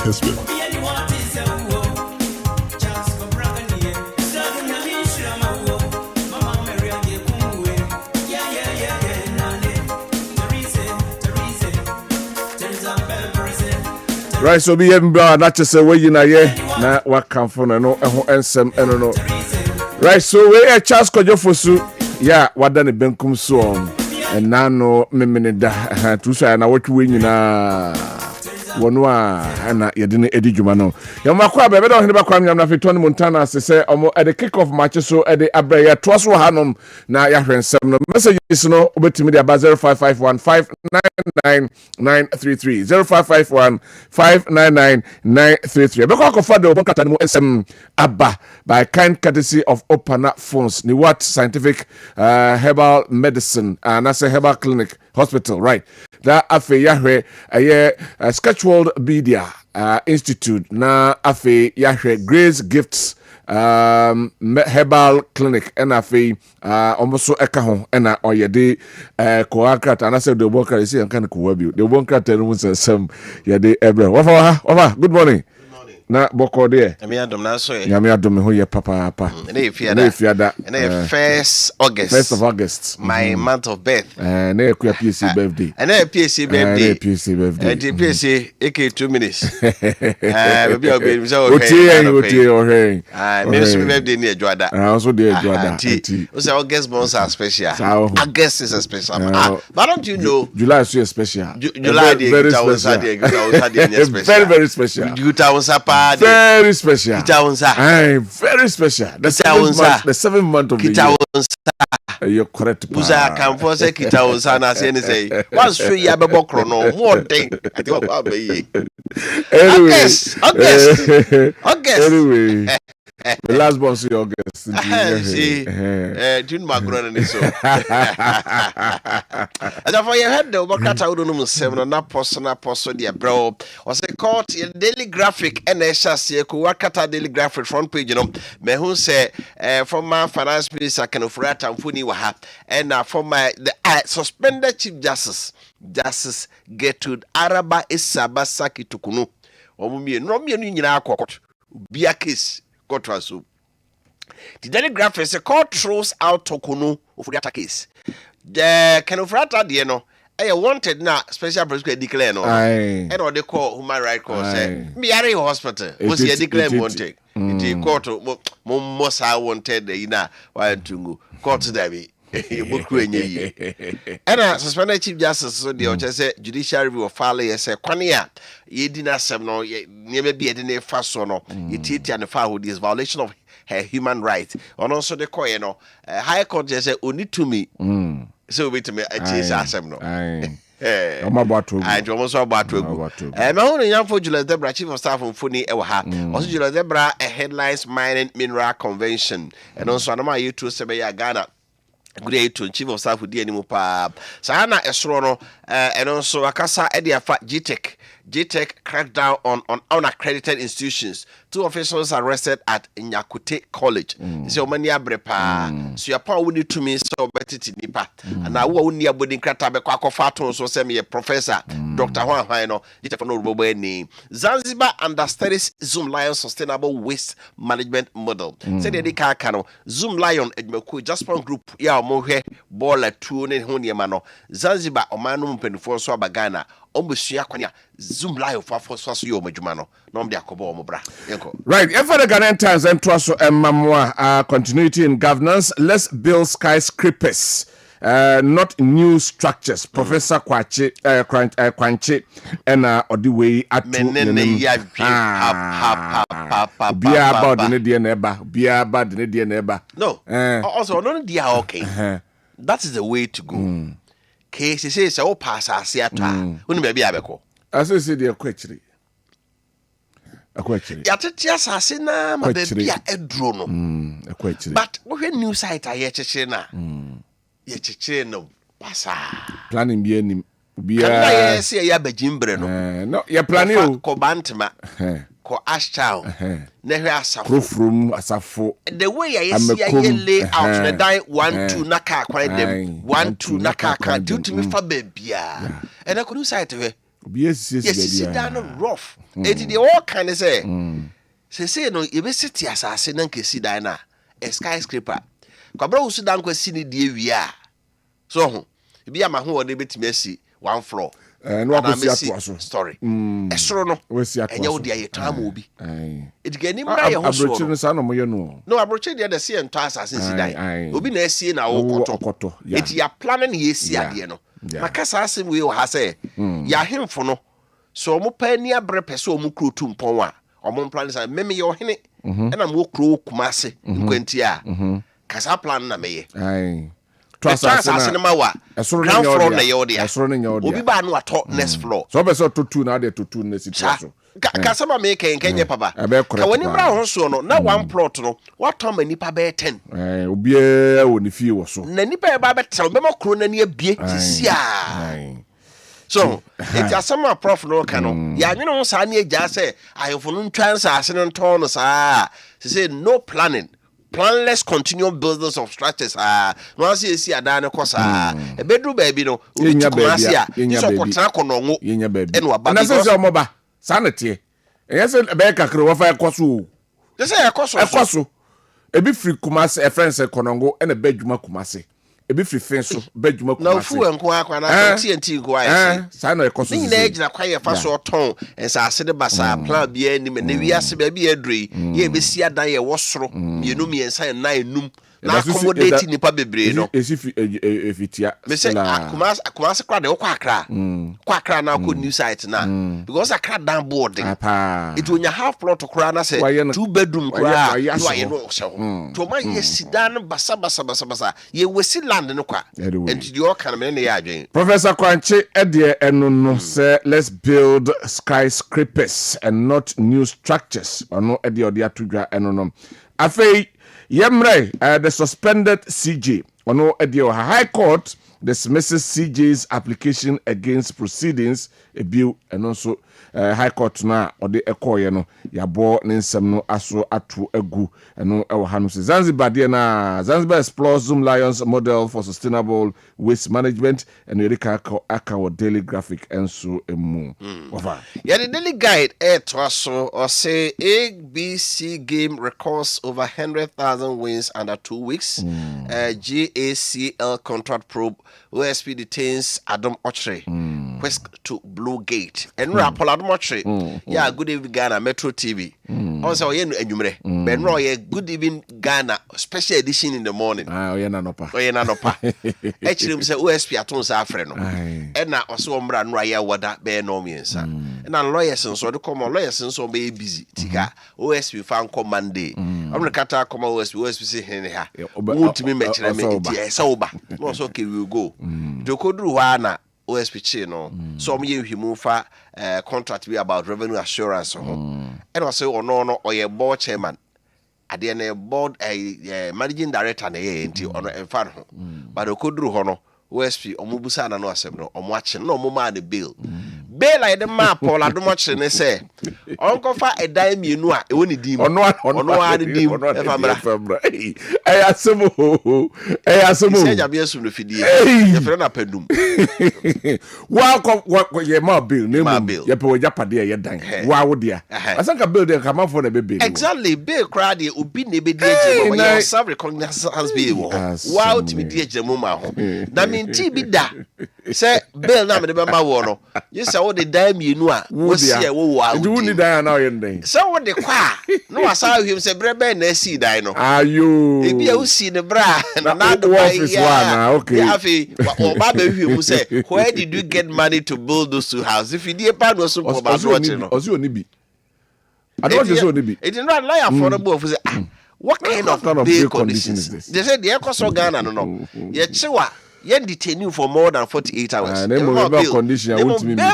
Kessben. Right, so be even bra not just say we na ye na what come for no eho ensem eno no. Right, so we a chance kojo fosu ya wada ne benkum so and na no memene da tu so na wotwe we nyina wono a na ye de ne edi djuma no. Ya makwa be don hene bakwa nyam na feto ne montana se omo at the kick off match so at the abraya to so hanom na ya hwensem no messages no obetimi de aba 0551599933 0551599933 be kwa kofa de obokata no ensem aba by kind courtesy of Opana Phones ni what scientific herbal medicine and that's a herbal clinic hospital, right? That afe yahwe Sketchworld Media Institute na afe yahwe Grace Gifts herbal clinic and afe almost so ekaho and oyede koakrat and I said the worker is here kind of kuwabi the one crat some yade ebra wafa good morning. Na boko de nyame adom na so nyame adom ho ye papa na efiada na first of August my month of birth na ekua PSC birthday na PSC birthday the PSC ek 2 minutes baby obi so okay me so birthday ni ejuada also dey ejuada o say August bonds are special. August is a special but don't you know July is so special. July dey very special. Very special. Very special. Very special. The 7th month of the year. You're correct. Buza can force Kita na say say. Once free ya be bokro no more thing. I think what be. August. Anyway. The last one see August. See, didn't my grandson so. And for your head, the Bokata Udunum 7 na personal dia bro. Was a court daily graphic and SHC Kuwakata daily graphic front page, you know. Me who say from my finance minister can of rat and funny waha and from my the suspended Chief Justice Gertrude Araba Isabasaki Tukunu. Omumi no me nyina akokot. Bia case so the daily graphic is a court throws out Tokuno of the case. The kind of rata no wanted now special prosecutor declare no and or they call human rights court say me are hospital was he declare wanted the court most I wanted the ina want to court there and suspended Chief Justice so the say judicial review of file say kwania ye dina sem no near be a fast no it and file with this violation of her human rights and also the court no high court say only to me so wait to me a chase asem no I almost about to go. My own young for Julius Debra, Chief of Staff from Funi Ewaha. Also, Julius Debra, a headlines mining mineral convention, and also Anama U2 Sebeya Ghana. Great to Chief of Staff with the pa. Sana Esrono, and also Akasa Ediafa GTEC crackdown on unaccredited institutions. 2 officials arrested at Nyakute College. So many abrepa. So your power would need to me so better to nipa. And I won't near budding cratabe quacofaton so send me a professor, Dr. Juan Hino, GTEC name. Zanzibar understudies Zoom Lion Sustainable Waste Management Model. Said the Kakano, Zoom Lion Edmeku, Jaspon Group, ya mohe, ball at 2 and Honyamano, Zanzibar, Omanum Penfor Swabagana. Zoom live for you, Majumano. No, they are Mobra. Right, and for the Ghanaian Times and Trasso and Mamwa continuity in governance, let's build skyscrapers, not new structures. Professor Kwanche and Odiwe at Bia about the neighbor. No, also, no, dear, okay. That is the way to go. Case says, oh, pass us yet. Wouldn't maybe Abeco. As I said, they're quite Yatatia Sassina, my baby, a drone. But when new site I yet no passa. Planning being say ya Bejimbre. No, you're planning Cobantama. Ko Ashtown. Never room as a four. The way I see lay out the die 1-2 naka quite them 1-2 naka can do to me for baby. And I couldn't say to her, Yes, sit down rough. It the all kind of say. Say no, you be sit here assassin and can see dina a skyscraper. Kwabena sit down kwa see the we are. So, you be a man who are able to mercy 1 floor. And what was your story? Estrono. Where's your and you dear time will be. It get him by a brochure, son of you know. No, I brochure the other sea and toss as since die. Will be near seeing our cotto. It's your planning here, see at the end. My casa will has say, ya him for no. So mo penny a brepe so mo crew to Poma. Or mon plans I meme your henny, and I'm more crew kumase, Quentia. Casa plan na me. Aye. Trust cinema wa. Ground floor na yodia. As running your Obi ba no atop next floor. So be so to two now there to two next situation. Kasama make en Kenya papa. Ka woni bra ho so no na 1 plot no. What time nipa be 10. Obi e woni fie wo so. Na nipa e ba be tell be mo kro na ne abie sia. So, it's a summer prof no canon. Ya, you know, Sanya just say, I have no chance as an tonus. She said, no planning. Planless continual business of structures. Once you see a dana cosa, a bedroom baby, no, in your baby, in your baby, and what about your mobile sanity? Yes, a baker crew of a cosu. They say a cosu. A bit free Kumasi, a friend said Konongo, and a bedroom Kumasi. Ebi free fence bedroom no fu enko akwa na TNT go ai say na ekoso ni na ejina kwa ye fa so ton ensase de basa plan bia ni me na wiase ba bia adrui ye be sia dan ye wosoro mienu miensa na enum na accommodate nipa bebre no esi efitia me say akumase kwa de kwa akra na ko new site na because akra dan boarding it when you have plot to kra na say 2 bedroom kra you are no so to man ye sidan basa ye wesi land no kwa and you all can me na ya adwen Professor Kwanche ede eno no say let's build skyscrapers and not new structures ono ede ode atodwa eno no afei Yemre, the suspended CJ, ono edio High Court dismisses CJ's application against proceedings, a bill, and also High Court na or the ekoye no yabo ninsem no aso atu egu eno ewo hanu se Zanzibar dia na Zanzibar explores Zoom Lions model for sustainable waste management and Erika aka daily graphic enso emu over yeah the daily guide to aso or say ABC game records over 100,000 wins under 2 weeks GACL contract probe OSP detains Adam Ochre West to Blue Gate and Rapol Adam Ochre yeah good evening Ghana Metro TV also ye no anwumre ben ro ye good evening Ghana special edition in the morning ye na nopa actually say OSP aton sa afre no e na oso omra no ya wada be no miensa na lawyers so de come lawyers so be busy tika OSP fan come Monday amre kata come OSP say hen ha wutimi mechire me ti say oba no so okay we will go do kodru wa na OSP chi no so me hwimu fa contract be about revenue assurance and also no or board chairman at the end board managing director na enti ono emfa ho but okodru ho no OSP omubusa na no asem no omwache no omuma the bill like the map Paul adomoche ne say onko fa edan mienu a e woni dim ono a de dim efamra asemo se jabe asum no fidie ye fere na padum wa ye ma bill nemu ye pe wo japade ye dan wa wo dia asanka bill de kama for na be bill exactly bill crowd dey obi na be die je mo self reconnaissance bill wa ultimate die je mo ma ho na minti bi da say bill na me de be ma wo no you say what the dime mienu a wo see wo wa do ni dan na yen den so what the kwa no asa him say brebe na see dan no ayo e bia wo see ne bra na do office one okay ya fi o ba be him say where did you get money to build those two houses if you dey pa no so ba do watch no ozi oni bi I don't want to so bi it is not like affordable for say what kind of bail conditions is this they say the ecoso Ghana no ye chiwa you detain you for more than 48 hours. Condition,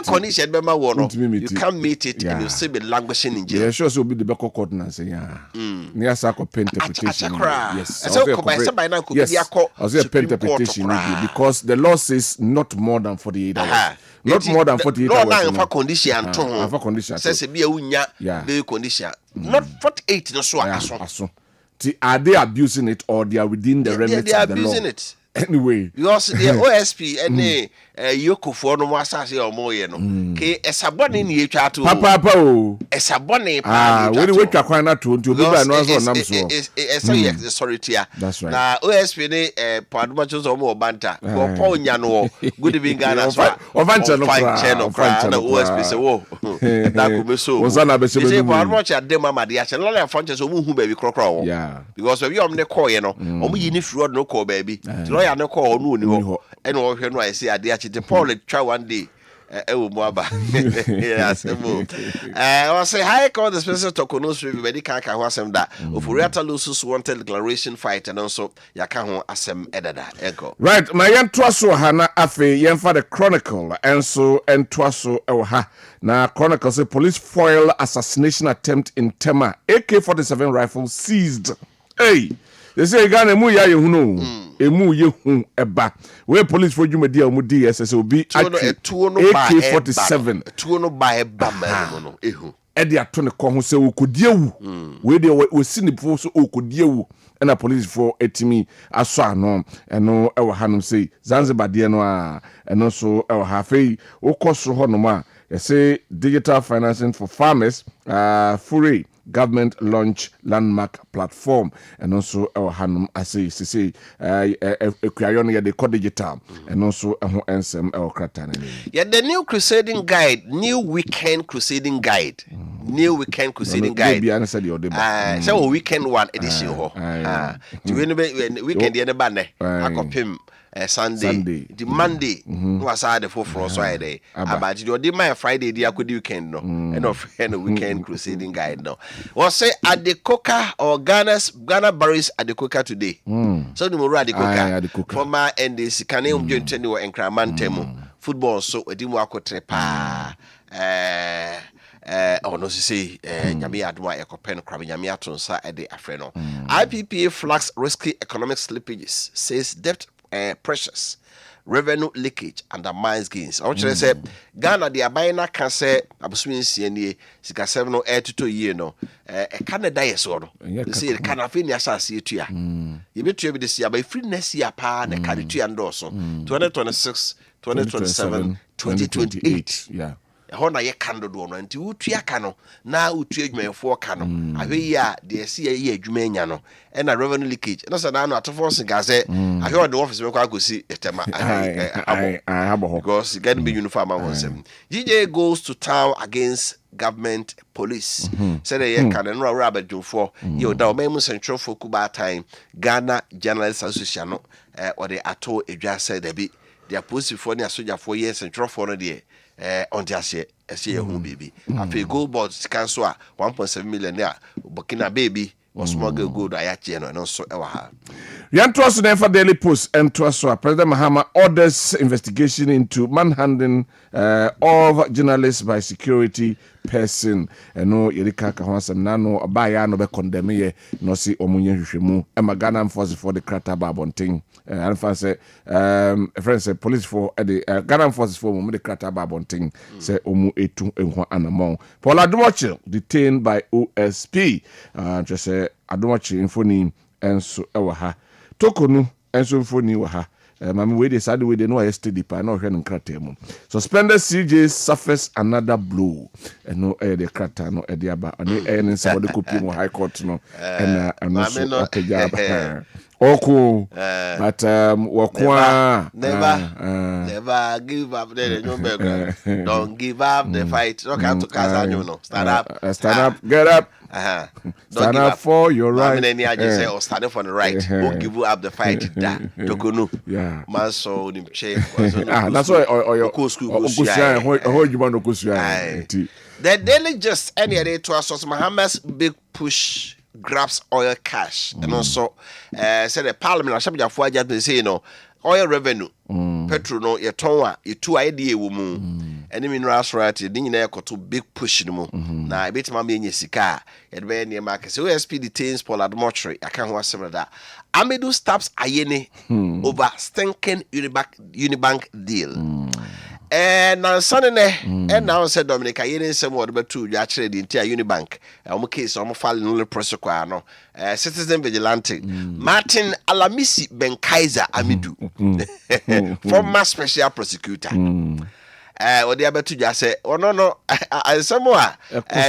condition, you can't meet it and you still be languishing in jail. Yeah, sure, so be the back coordinates. Yeah, near Sako interpretation. Yes, I was a pen interpretation because the law says not more than 48 hours. Not more than 48 hours. No, condition. Says be a unya, be condition. Not 48. No, so. Are they abusing it or they are within the remit of the law? They are abusing it. Anyway. Because the OSP and Yoko for no more sassy or more, K. A sabon in your chat. Papa, a sabone. When you wake up, quite not to be by no one. Sorry, Tia. That's right. Now, OSP, Padmachos or more banter. For Paul Yano, good evening, Ghana. Or Vanchano, OSP, so that could be so. Was on a bit of much at Dema Madias and all our functions who baby crow. Yeah. Because if you are the call, you know, only if you no call baby. Lawyer no call, no, and all you know, I see a dear the Paul try one day. Yes, I say hi, call the special tokonos with Medica Wasem that of Uriata Lusus wanted declaration fight and also Yakaho Asem Edada Echo. Right, my young Twasso Hana Afe, yen for the Chronicle, and so and Twasso Oha. Now, Chronicle say police foil assassination attempt in Tema, AK-47 rifle seized. Hey! They say Ghana mu ya yehuno emu yehu eba we police for jumadi a mu DSS obi AK-47 tuo no ba eba ma no ehu e de ato ne ko ho se okodiewu we de we sinipo so okodiewu na police for etimi aso ano eno e wo hanom sei Zanzibar de no a eno so e wo ha fei wo koso ho no ma say digital financing for farmers free government launch landmark platform and also hanum say ekwayon the digital and also ensem kratan the new crusading guide new weekend crusading guide so weekend one edition to weekend the banner akopim Sunday. The Monday was the fourth Friday. About the my Friday, the weekend, no, and of weekend crusading guide. No, was say at the coca or Ghana berries at the coca today. So the more at the coca for my and the Sicaneum Gentino and Cramantemo football. So a dimwako trepa. No, say, Yamia Dwa Ecopen Crabiniaton sa at the Afrino. IPPA flags risky economic slippages, says debt. Precious revenue leakage undermines gains. I want you to say Ghana the abina can say abuswin CNA sika 7 no 8 to 2 year no Canada yes or you see the kind of thing yes see to ya you be to be this year by free next year pa na carry to endorsement 2026 2027 2028 yeah hona ye kando do no nti wutua ka no na wutua adwumayefo ka no ahwe ya de se ye adwumanya no na revenue leakage no say na no atofo singa say ahwe the office me kwa gosi etema abo because get be uniform am wonsem GJ goes to town against government police say they can no rubber jumfo you da o memu central for Kuba time Ghana Journalists Association no or the ato edwa say there be their police for ne soldier for years central for no there on the see a home baby. After gold board cancel 1.7 million there, Burkina baby was smuggled gold Ayachino and also Ewaha. Yan trust for Daily Post and trust President Mahama orders investigation into manhandling of journalists by security person. And no Yerika Kahwansam Nano Abaya no be condemn ye no see Omunye Hushimu and Magana force for the Krataba Bonting. And say friends say police for the Ghana forces for the Krataba Bonting say Omu Etu Enwa Anamon. Paul Adumoche detained by OSP. Just say Adumoche infoni enso ewaha. Tokonu enso infoni waha. Mami we dey side we dey no yesterday pa na ohwe nkratem. Suspended CJ suffers another blow. No the krata no the aba ani nsa de copy mo high court no and no akajaba. Oko but wakwa never give up the don't give up the fight. Okay, to casa no stand up get up stand up for your right. I just say or stand up for the right. Won't give up the fight. Tokunu man so nim che that's why or okusia hold you want okusia. The Daily Just any day to us Muhammad's big push grabs oil cash and also said the parliament ashabja for just say no oil revenue petrol no ye tonwa ye two idea wo mu any minerals right ye nyina ekoto big push no mu na ebetima ma enye sika ye be ne market so OSP detains Paul Admotre aka ho asem that Amedu stops Ayene over stinking Unibank deal. na sanene and now said Dominica yen some word but two actually the entire Unibank case file no prosecuano citizen vigilante Martin Alamisi Ben Kaiser Amidu former special prosecutor what the other two just say oh no somewhere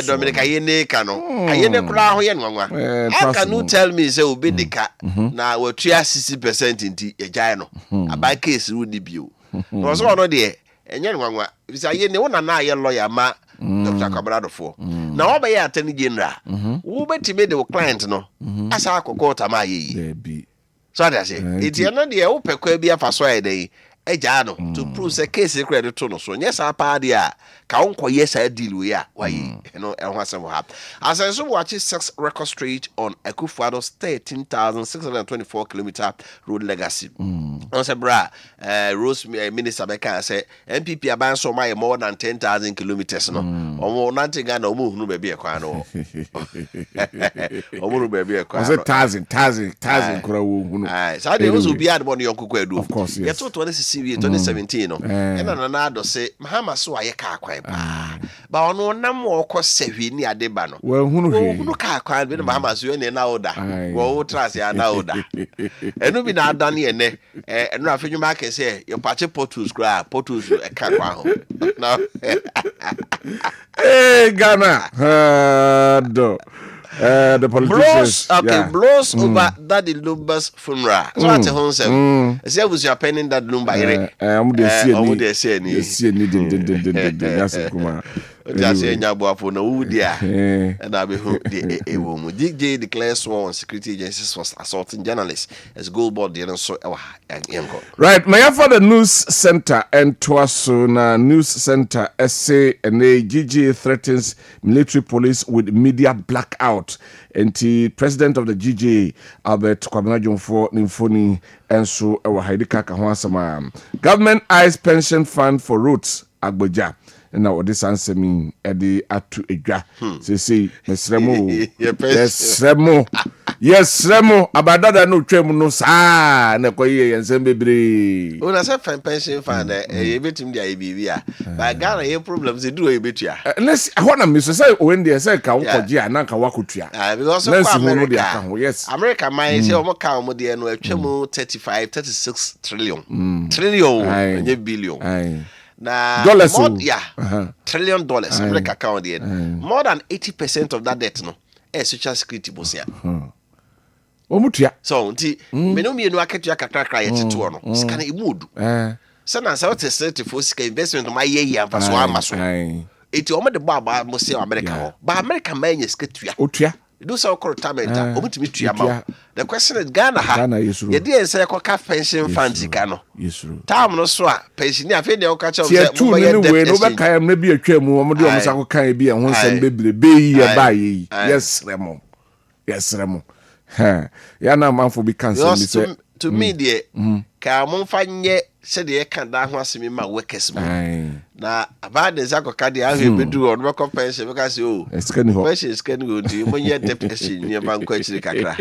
Dominica yen kano ayene kura ho yen nwanwa how can you tell me say obedika na we 60% inti ejai no abai case would be you no so no there enye nwanwa bisa ye ne wona na ye lawyer ma Dr. Kwabena for na wo be ya attorney general wo betime the client no asa akoko tama ye so that say it ye no de wo pekwa bi afaso ya dey ejano to prove say case credit to no so yes apa dia ka wonko yes I deal we ya why you know ehwasem hap as I so watch 6 record street on Ekufuado's 13,624 kilometer road legacy on say bra Rose minister beka say MPP aban so my more than 10,000 kilometers no omo nanti ga na omo hunu be kwa no omo be kwa no 1,000 kura wo hunu so dey also be ad money yonkoko edu of course yes 2017 no ena na do say mahama so aye ka akwan ba ono nam wo ko sehwe ni adeba no wo hunu ka akwan bi mahama so ene na oda wo trust ya na oda enu bi na adane ene enu afenwuma ka say your pache potus gra potus e ka akwan ho now Ghana the politicians blows over Daddy Lumba's funeral. So at home say, say was your penning that Lumba ire. They see just say nyabo for no udia and I be hope the DJ declares sworn security agencies was assaulting journalists as gold board the so right my for the news center and Twaso na news center SA and GG threatens military police with media blackout and the president of the GG Albert Kwabena for Nimfoni and so our Haidika Kahwansama government eyes pension fund for roots Agboja. Na odi sanse mi edi atu edwa say yesremo abadada no twem no saa na koye yensem bebre una say pension fund betim dia bibia ba Ghana ye problems e do e betua let's hona me say when dey say ka wokoje ana ka wakotua because of America yes America man say omo ka omo dey no atwam 36 trillion nye billion na dollars $trillion America account there more than 80% of that debt no social security bosia omutua so nti menu mienu aketua kakrakra ye teto no scan imudu sana sa what set for sika investment ma ye amfa so amaso eti omo de baba mo se America ho ba America ma nye sika tua otua do so retirement omutimi tua ma the question is Ghana ha ye dey say ko ka pension fund sika no time no so a pension afi dey o ka cha mo ye we no be kan na bi atwa mu omo de omo sa ko kan bi ho nsem bebre be yi e ba yi yes remo ya na manfo bi kan se mi say to me there ka mo fa nye se de kan da ho asemi ma workers mo na about the zakoka de ahwe bedu on be compensation because o pension scan go ndi mo ye depression ni ban kwa chiri kakra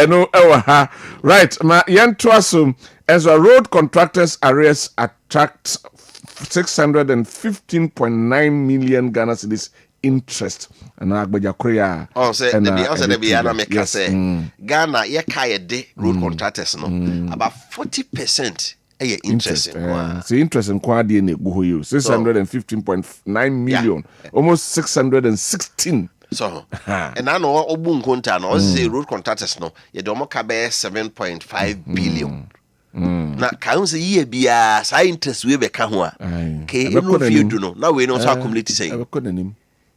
eno ewa ha right ma yento asum as a road contractors arrears attract 615.9 million Ghana cedis interest and Agbaja Korea. Say the Biana make say Ghana ye kaya de road contractors no about 40% interest. See interest in quadi ne go you 615.9 million almost 616. So and I know obun konta no say road contractors no ye do mo ka be 7.5 billion. Na kan say ye bia sa interest we be ka ho a ke no fiedu no na we no so accumulate say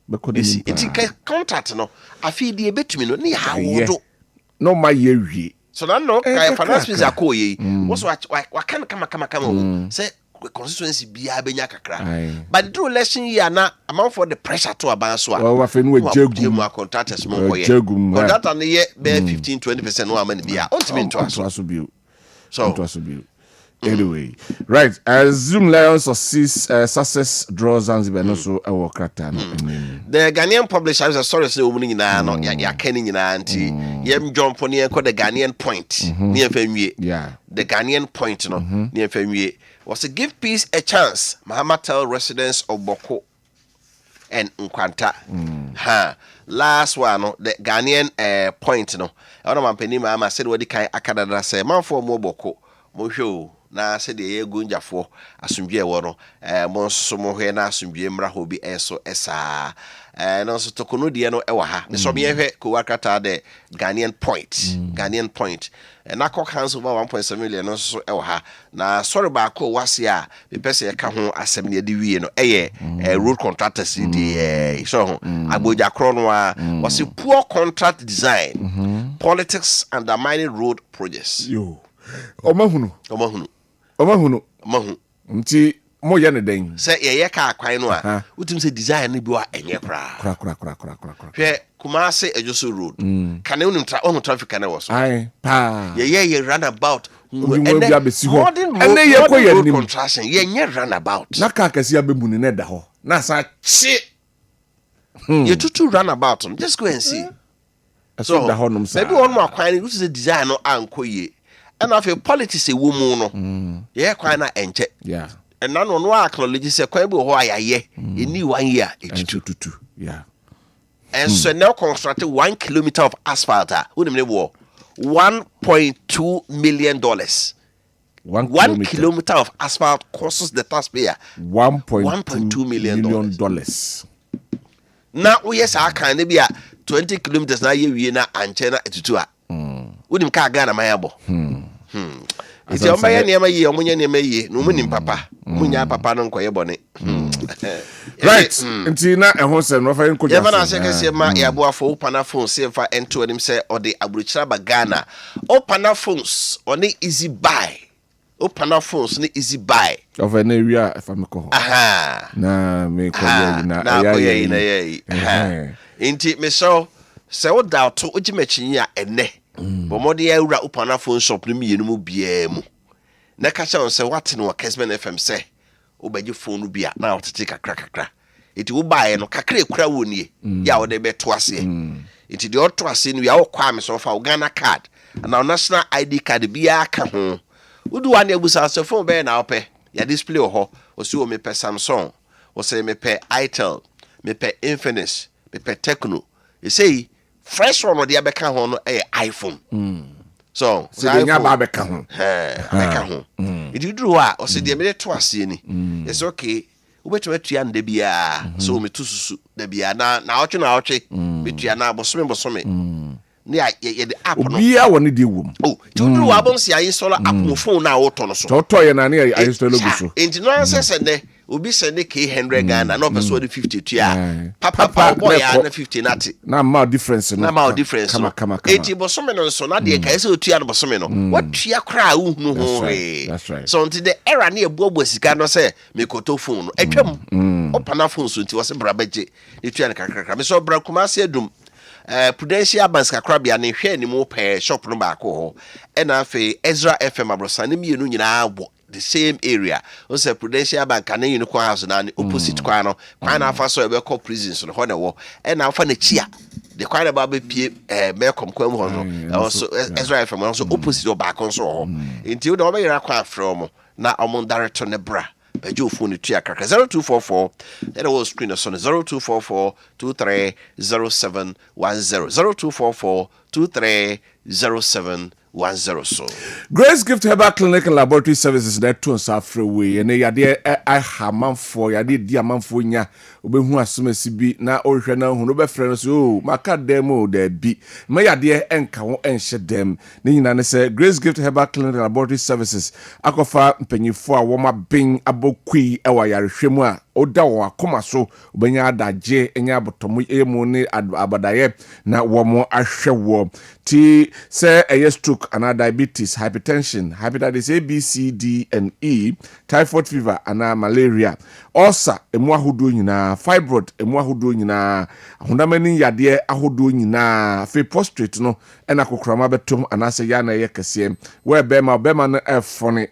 it's a contract no afi di ebetumi no ne ha wodo no ma ye wie so na no kai finance minister akoye wo so wa kan kama say constituency bia benya kakra but the election year na amount for the pressure to aban so a wa fe no jegu mu contractors mo koye contract na ye be 15-20% no amani bia ultimate to aso bio so anyway, right. Zoom Lions or success draws Zanzibar no so our krata no. The Ghanaian publisher is a story say omuning na no ya kenin na anti yem jump on here called the Ghanaian point near Femwie. Yeah. The Ghanaian point no near Femwie. was to give peace a chance. Mahama tell residents of Boko and Nkwanta. Last one, no, the Ghanaian point, no. I don't want penny. Mahama said what the kind Akadada say. Man for more Boko, more show. Na said the gunja for asumdwe wono monso mo hwe na asumdwe mra hobi eso esa no so tokono de no ewa ha ne so me hwe ko wakata de Ghanaian point na cock hands over 1.7 million no so ewa ha na sorry ba ko wase a be pese ka ho asem ne de wie no road contractors de so agboja kro no a was poor contract design politics undermining road projects yo omahunu nti mo ye ne den say ye ka akwan no a utim say design no bi wa enye kra hwe Kumasi Ejoso road kan you on traffic na was ai pa ye runabout and ye ko ye nim contraction ye nye runabout na ka akasi abebu ne da ho na sa chi ye tutu runabout just go and see so da ho nom sa maybe one more akwan you say design no ankoye and after politics a woman no yeah kwan na enche yeah and none no acknowledge say kwan bi ho ayaye eni 1 year etutu yeah and so now constructed 1 kilometer of asphalt wouldn't name war $1.2 million 1 kilometer of asphalt costs the taxpayer $1.2 million now yes I can be 20 kilometers na ye wie na anchena etutu a wonim ka Ghana mayabo iti omba ya niema yi omunye niema yi no munim papa munya papa no nkoye bone right nti na ehon se no fa nko ja fa na se kese ma ya bo afo upana phone se fa ento anim se ode aburuchira ba Ghana upana phones oni easy buy upana phones ni easy buy of an area if I'm ko na me ko ye na nti me so se wo da to ogimachi ya ene but more the ura upana phone shop no mienu mu bia mu na ka cha on se what no Kessben FM say obaji phone no bia na otete kakra iti wo bae no kakra ekura wonie ya wo de beto ase iti de oto ase no ya wo kwa me so fa Ghana card na national ID card bia ka ho udu wan ebusa so phone be na ope ya display ho o si o me pe Samsung o se me pe Itel me pe Infinix me pe Tecno e say fresh one of the abeka ho no iPhone so the nya ba beka ho beka ho it you do o se de me to ase ni it's okay ubeto atua nda bia so me to susu da bia na otwe betua na bosome ni ye the app no bia woni de wom you do abon se install app mo phone na wo to no so to ye na ne install go so enti no se ne obi send ke 100 Ghana no person de 50 tua papa boy ya na 50 nati na ma difference no na ma difference kama enti bosome no so na de ka se otua no bosome no watua kra uhunu ho so until the era na ebuobo sika no se me koto phone no atwam opana phone so nti wo se bra beje etua no kakra me so bra Kumasi adum Prudential Bank Kakrabia ne hwe ni mo pe shop no ba ko ho ena afi Ezra FM abrosa ne mienu nyina abo the same area o say Prudential Bank na unicorn house na opposite kwa no na afa so ebe call prisons no ho na wo ena afa na chia the kwa ba be pie mekom kwa mu ho no also Ezra FM also opposite ba ko so ho enti o do be yira kwa from na omon director ne bra Bejo phone to ya kaka 0244 that was screen on 0244 230710 0244 230710 so Grace Gift Herbal Clinic and Laboratory Services that to us freeway and yade I hamanfo yade di amanfo nya obehu asomasi bi na ohwe na hu no be frɛ no so maka demo da bi ma yade enka ho enhye dem ne nyina ne sɛ Grace Gift Herbal Clinic and Laboratory Services akofa mpanyifo a wo ma ben abokui ewa yarehwɛ mu a oda wo akoma so obenya adagye enya abotomo emu ne abadaye na wo mo ahwɛ wo ti sɛ eye stroke and diabetes hypertension hepatitis A B C D and E typhoid fever and malaria ulcer emu ahodo nyina fibroid emu ahodo nyina ahondamani yade ahodo nyina fe prostrate no ena kokrama betom anase ya na ye kese we be ma no efone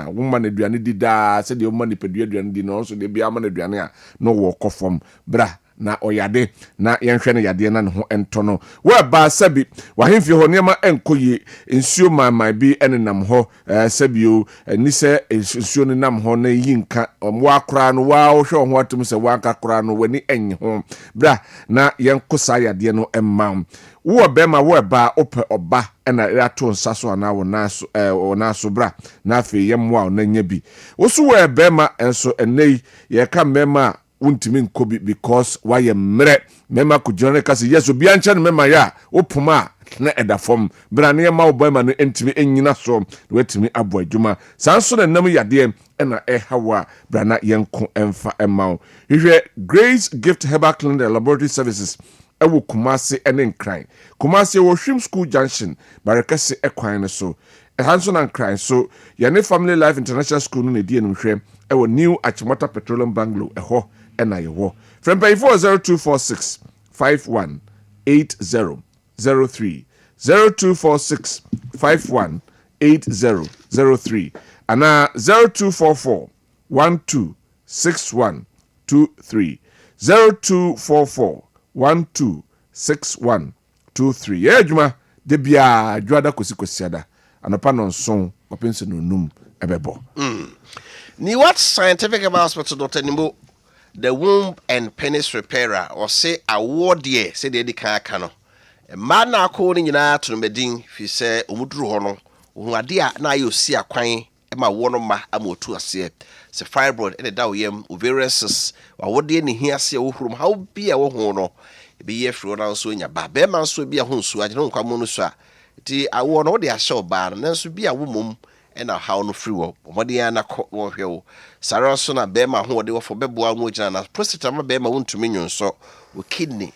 woman aduane dida se de woman nipadua aduane di no so de bia ma aduane a no wo kofom bra na oyade na yenhwe ne yade na ne ho ento no wa ba sabi wa hemfi ho niema enkoyi nsuo mamai bi enenam ho sabio ni se nsuo ne nam ho na yinka mo akora no wa hwe ho atum se wa akora no wani enye ho bra na yenkosa yade no emma wo bema wo ba ope oba na yato nsaso ana wo naso naso bra na afi yemwa na nya bi wo so wo bema enso enei ye ka mema wuntimi nkobi because why mre mema kujone kasi yeso bia nche mema ya opuma na edafom bra ne ma obama no entimi enyina so wetimi abo adwuma sanso na nam yade na hawa bra na yenko emfa emma hwe Grace Gift Herbal Clinic Laboratory Services ewo Kumasi ene nkran Kumasi wo Hwim School Junction barekase ekwan ne so Hanson and Crying. So, Yane Family Life International School no di enum hwem ewo New Achimota Petroleum Bungalow eho ena yewo. From pay 0246 518003 0246 518003 ana 0244 126123 0244 126123 ye adwuma de bia adwada kosikosiada anopa no nson opense no num ebebo ni what scientific hospital Dr. Nimbo the womb and penis repairer or say award ye say de kan aka no ma na akọ ni nyina to medin fi se omuduru ho no hu ade a na ayo si akwan e ma wo no ma amotu ase se fibroid e da oyem ovarian cyst awode ni hiase wo hurum how bia wo ho no be ye fro na so nya ba be ma so bia ho nsu agye no kwamo no so a ti awo no de ahye oba no nanso bia wo mom e na how no free wo omode ya na wo hwe wo sare so na be ma ho de wo fo beboa mo gina na prostate ma be ma wontumi nyonso wo kidney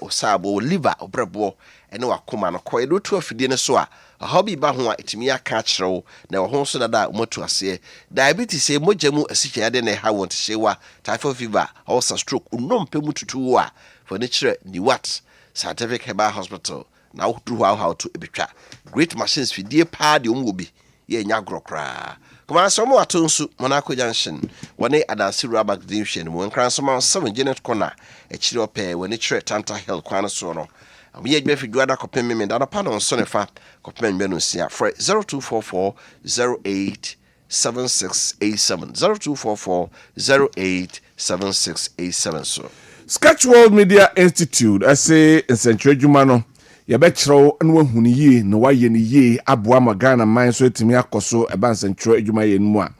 osabo o liver obrebo ene wakoma no ko edo tu afidie ne so a hobby ba ho a etimi aka kyerɛw na wo ho so da motu ase diabetes e mojamu asikia de ne ha won hyewa typhoid fever ulcer stroke unom pemu tutu a for ne kyerɛ ni what scientific herbal hospital na wo dru how to ebetwa great machines fidie pa de omwobi ye nya grokra kuma so mo atonsu Monaco Junction woni adansi rubber division mo nkran so ma 7 Janet corner e chiri ope woni chere Tanta Hill kwan so no am ye gbe fiduada kopem me da pa no so ne fa kopem me no sia for 0244 087687 0244 087687 so Sketch World Media Institute ase Central Juma no ye be kyerɛw no wahuni yie no waye ne yie aboa magana man so etimi akoso eba Central adwuma ye nmu a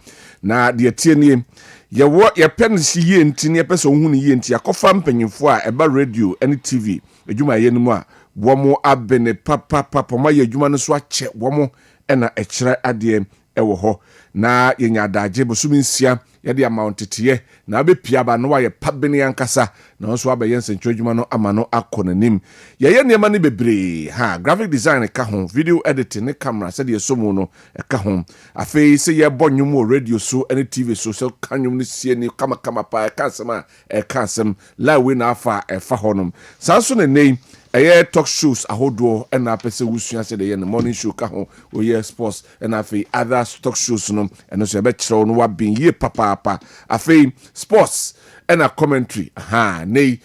na de tie nie ye pen yie ntini ye pese ohuni yie nti akofa mpanyimfo a eba radio ene TV adwuma ye nmu a womo abene papa ma ye adwuma no so ache womo ena ekyerɛ ade ewo ho na yenya adagye bosumi nsia ye de amount tie na abepia ba no waye pabene yankasa na nso abaye Central adwuma no ama no akonanim ye niema ne bebre ha graphic design ka ho video editing ne camera se de somu no ka ho afei se ye bonnwum radio so ene TV so kanwum ne sie ni kama pa ka asem ka asem lawe na afa fa honom sanso ne nei talk shows ahodo na pese wusua se de ye morning show ka ho oye sports na afei other talk shows no eno so be kyerɛw no wa bin ye papa afei sports ena commentary nei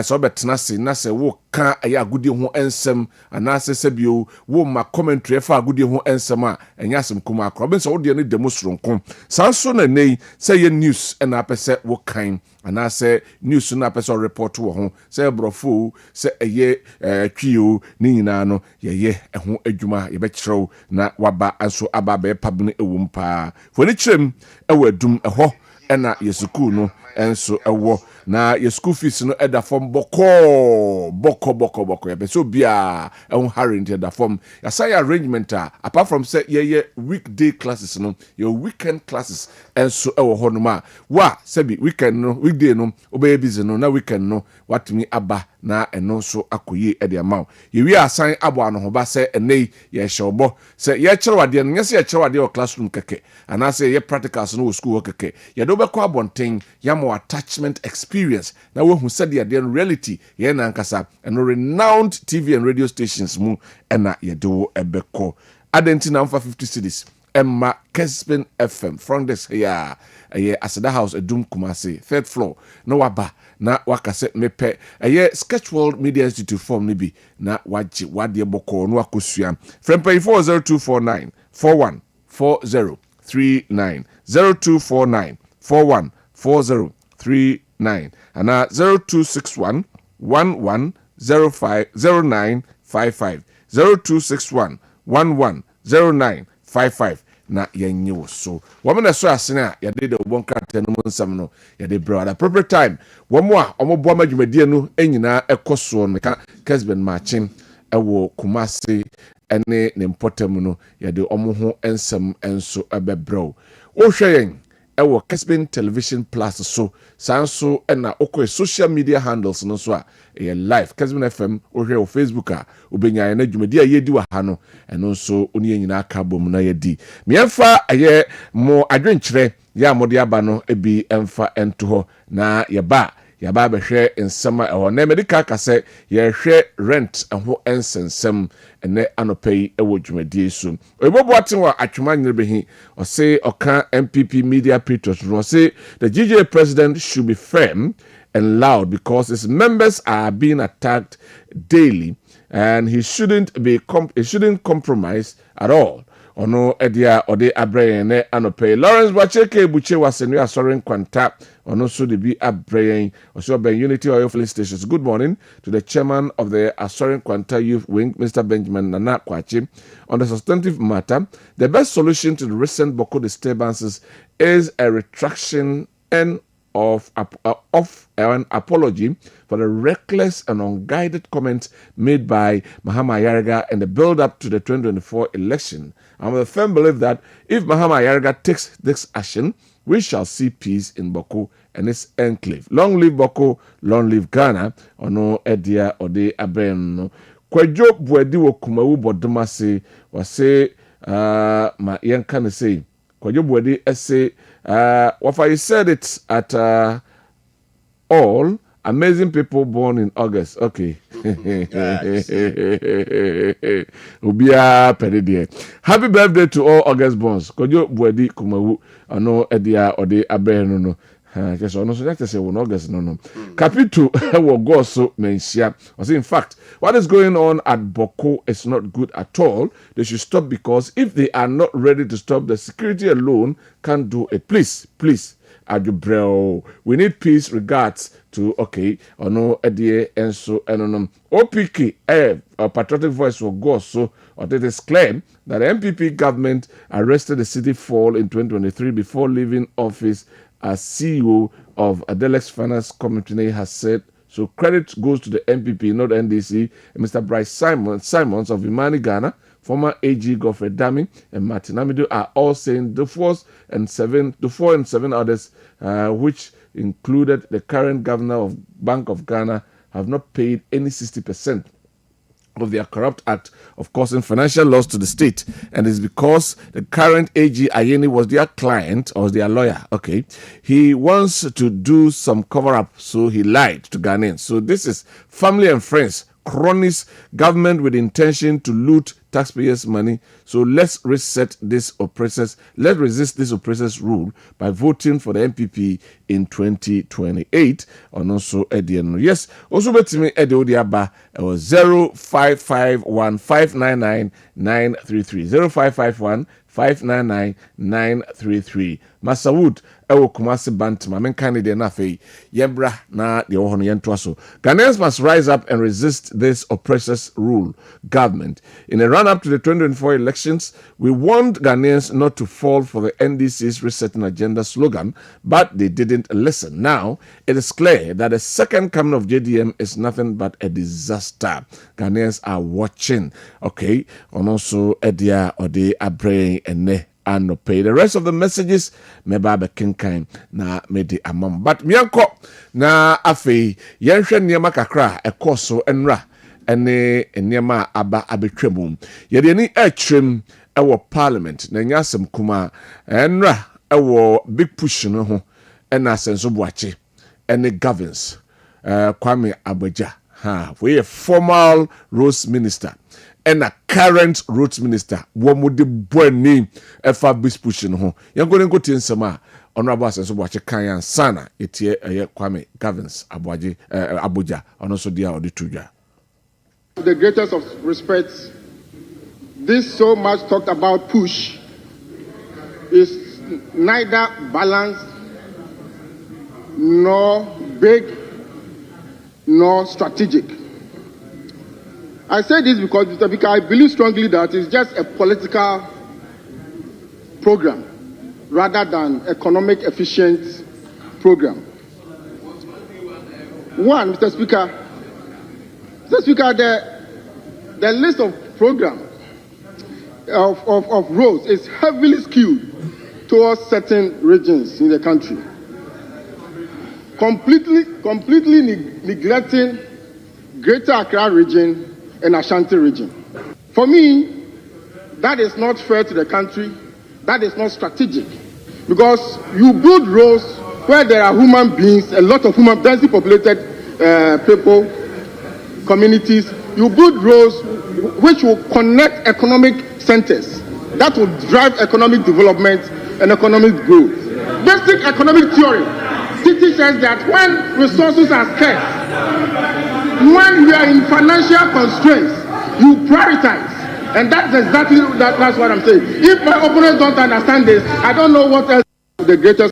so betena se na se wo ka aya agudie ho ensem ana se sebio wo ma commentary fa agudie ho ensem a enya asem kuma akro ben so wo de ne demonstration sanso na nei se ye news ena pese wo kan ana se news na pese report wo ho se brofo se eye twio ni nyina no ye ho adwuma ye be kyerɛw na waba anso aba be pabne ewum pa foni kyerem ewadum eho ena yesuku no enso ewo na ye school fees no eda form boko ya so bia harry into da form ya say arrangement apart from say ye weekday classes no your weekend classes enso ewo ho no ma wa sabi weekend no weekday no obey busy no na weekend no watimi aba na eno so akoye e de amount ye wi asan abo ano ho ba say enei ye hyeobo say ye kyerewade no nyese ye kyerewade o classroom keke ana say ye practicals no school keke ye do be ko abonten ya mo attachment experience na we hu said the reality ye na nkasa eno renowned TV and radio stations mu ena ye do ebeko adentina mfa 50 cities Emma Kessben FM from this here Asada House Edum Kumasi 3rd floor no waba na wakase mepe Sketch World Media Institute form ni bi na waji wade boko no akosua from 0249 414039 0249 414039 and 0261 110955 0261 110955 na yenye so wamena so asene a yade de obonka tanu nsam no yade bro at appropriate time wamo a omobo amadwumadie no enyina ekoso no ka Kessben Maakye ewo Kumasi ene ne mpotam no yade omo ho ensam enso ebebro wo hweyen ewo Kessben Television Plus so sanso na okọ social media handles no so a live Kessben FM ohwe o Facebook a obenya na dwumadi a yedi wa ha no eno so oni nyina aka bom na yedi miemfa mo adwenkyere ya mode aba no ebi emfa ento ho na yaba behwe nsema eho na medical kase ye hwe rent ho ensensem ene anopai ewo dwumadi so ebobo atenwa atwema nyerebehi o say oka MPP media patriots no say the GJ president should be firm and loud because his members are being attacked daily and he shouldn't compromise at all. Ono edia ode abrayene anope Lawrence Bacheke buche wasenu asoren kwanta ono so de bi abrayen oso ben Unity Oil filling stations. Good morning to the chairman of the Asoren Kwanta Youth Wing, Mr. Benjamin Nana Kwachi. On the substantive matter, the best solution to the recent Boko disturbances is a retraction and of an apology for the reckless and unguided comments made by Mahama Ayariga in the build-up to the 2024 election. I'm of the firm belief that if Mahama Ayariga takes this action, we shall see peace in Boko and its enclave. Long live Boko, long live Ghana. Ono edia ode aben. Kwadwo buedi wo kumawu bodumase wase ma yenkane say Kwadwo buedi ese Wafa, you said it at all amazing people born in August. Okay. Ubia Peridia. Happy birthday to all August borns. Kojo Buedi Kumawu ano edia ode abeno no. Just ono so that say August no. Capital will go so mensia. Was in fact, what is going on at Boko is not good at all. They should stop because if they are not ready to stop, the security alone can't do it. Please, Adubreo. We need peace. Regards to ono edie enso enonom. OPK a patriotic voice will go so or they claim that the MPP government arrested the city fall in 2023 before leaving office as CEO of Adelex Finance Committee has said. So credit goes to the MPP, not NDC. Mr. Bryce Simons of Imani, Ghana, former AG Godfrey Dami, and Martin Amido are all saying the four and seven others, which included the current governor of Bank of Ghana, have not paid any 60% of their corrupt act of causing financial loss to the state, and it's because the current AG Ayeni was their client or their lawyer. Okay, he wants to do some cover-up, so he lied to Ghanaians. So this is family and friends, cronies, government with intention to loot taxpayers' money. So let's resist this oppressors rule by voting for the MPP in 2028. And also Ediano. Yes, also bet me Edio Diaba 0551 599 933 0551 599-933. Masawood ewo Kumasi Bantama men candidate na fei yebra na de wo hono yento aso. Ghanaians must rise up and resist this oppressors rule government. In a run-up to the 2024 elections, we warned Ghanaians not to fall for the NDC's resetting agenda slogan, but they didn't listen. Now, it is clear that the second coming of JDM is nothing but a disaster. Ghanaians are watching. Okay, and also Edia Ode Abre Ene and no pay. The rest of the messages meba be kinkan na mede amam. But mianko na afi yenhwe niema kakra ekoso enra ene niema aba abetwam. Yede ni etwem ewo parliament na nyasem kuma enra ewo big push no ho ena senso boache ene governs Kwame Abaja we a formal roads minister and a current roads minister one would the boy name efa bis pushing ho yan go go tin sama honorable asenso boache kan sana etie Kwame Gavins Abuja ono so dia oditudwa. The greatest of respects, this so much talked about push is neither balanced nor big nor strategic. I say this because I believe strongly that it's just a political program rather than economic efficient program. One, Mr. Speaker, the list of programs of roads is heavily skewed towards certain regions in the country, completely neglecting Greater Accra region and Ashanti region. For me, that is not fair to the country. That is not strategic, because you build roads where there are human beings, a lot of densely populated people, communities. You build roads which will connect economic centers that will drive economic development and economic growth. Basic economic theory teaches us that when resources are scarce, when we are in financial constraints, you prioritize. And that's exactly that's what I'm saying. If my opponents don't understand this, I don't know what else the greatest.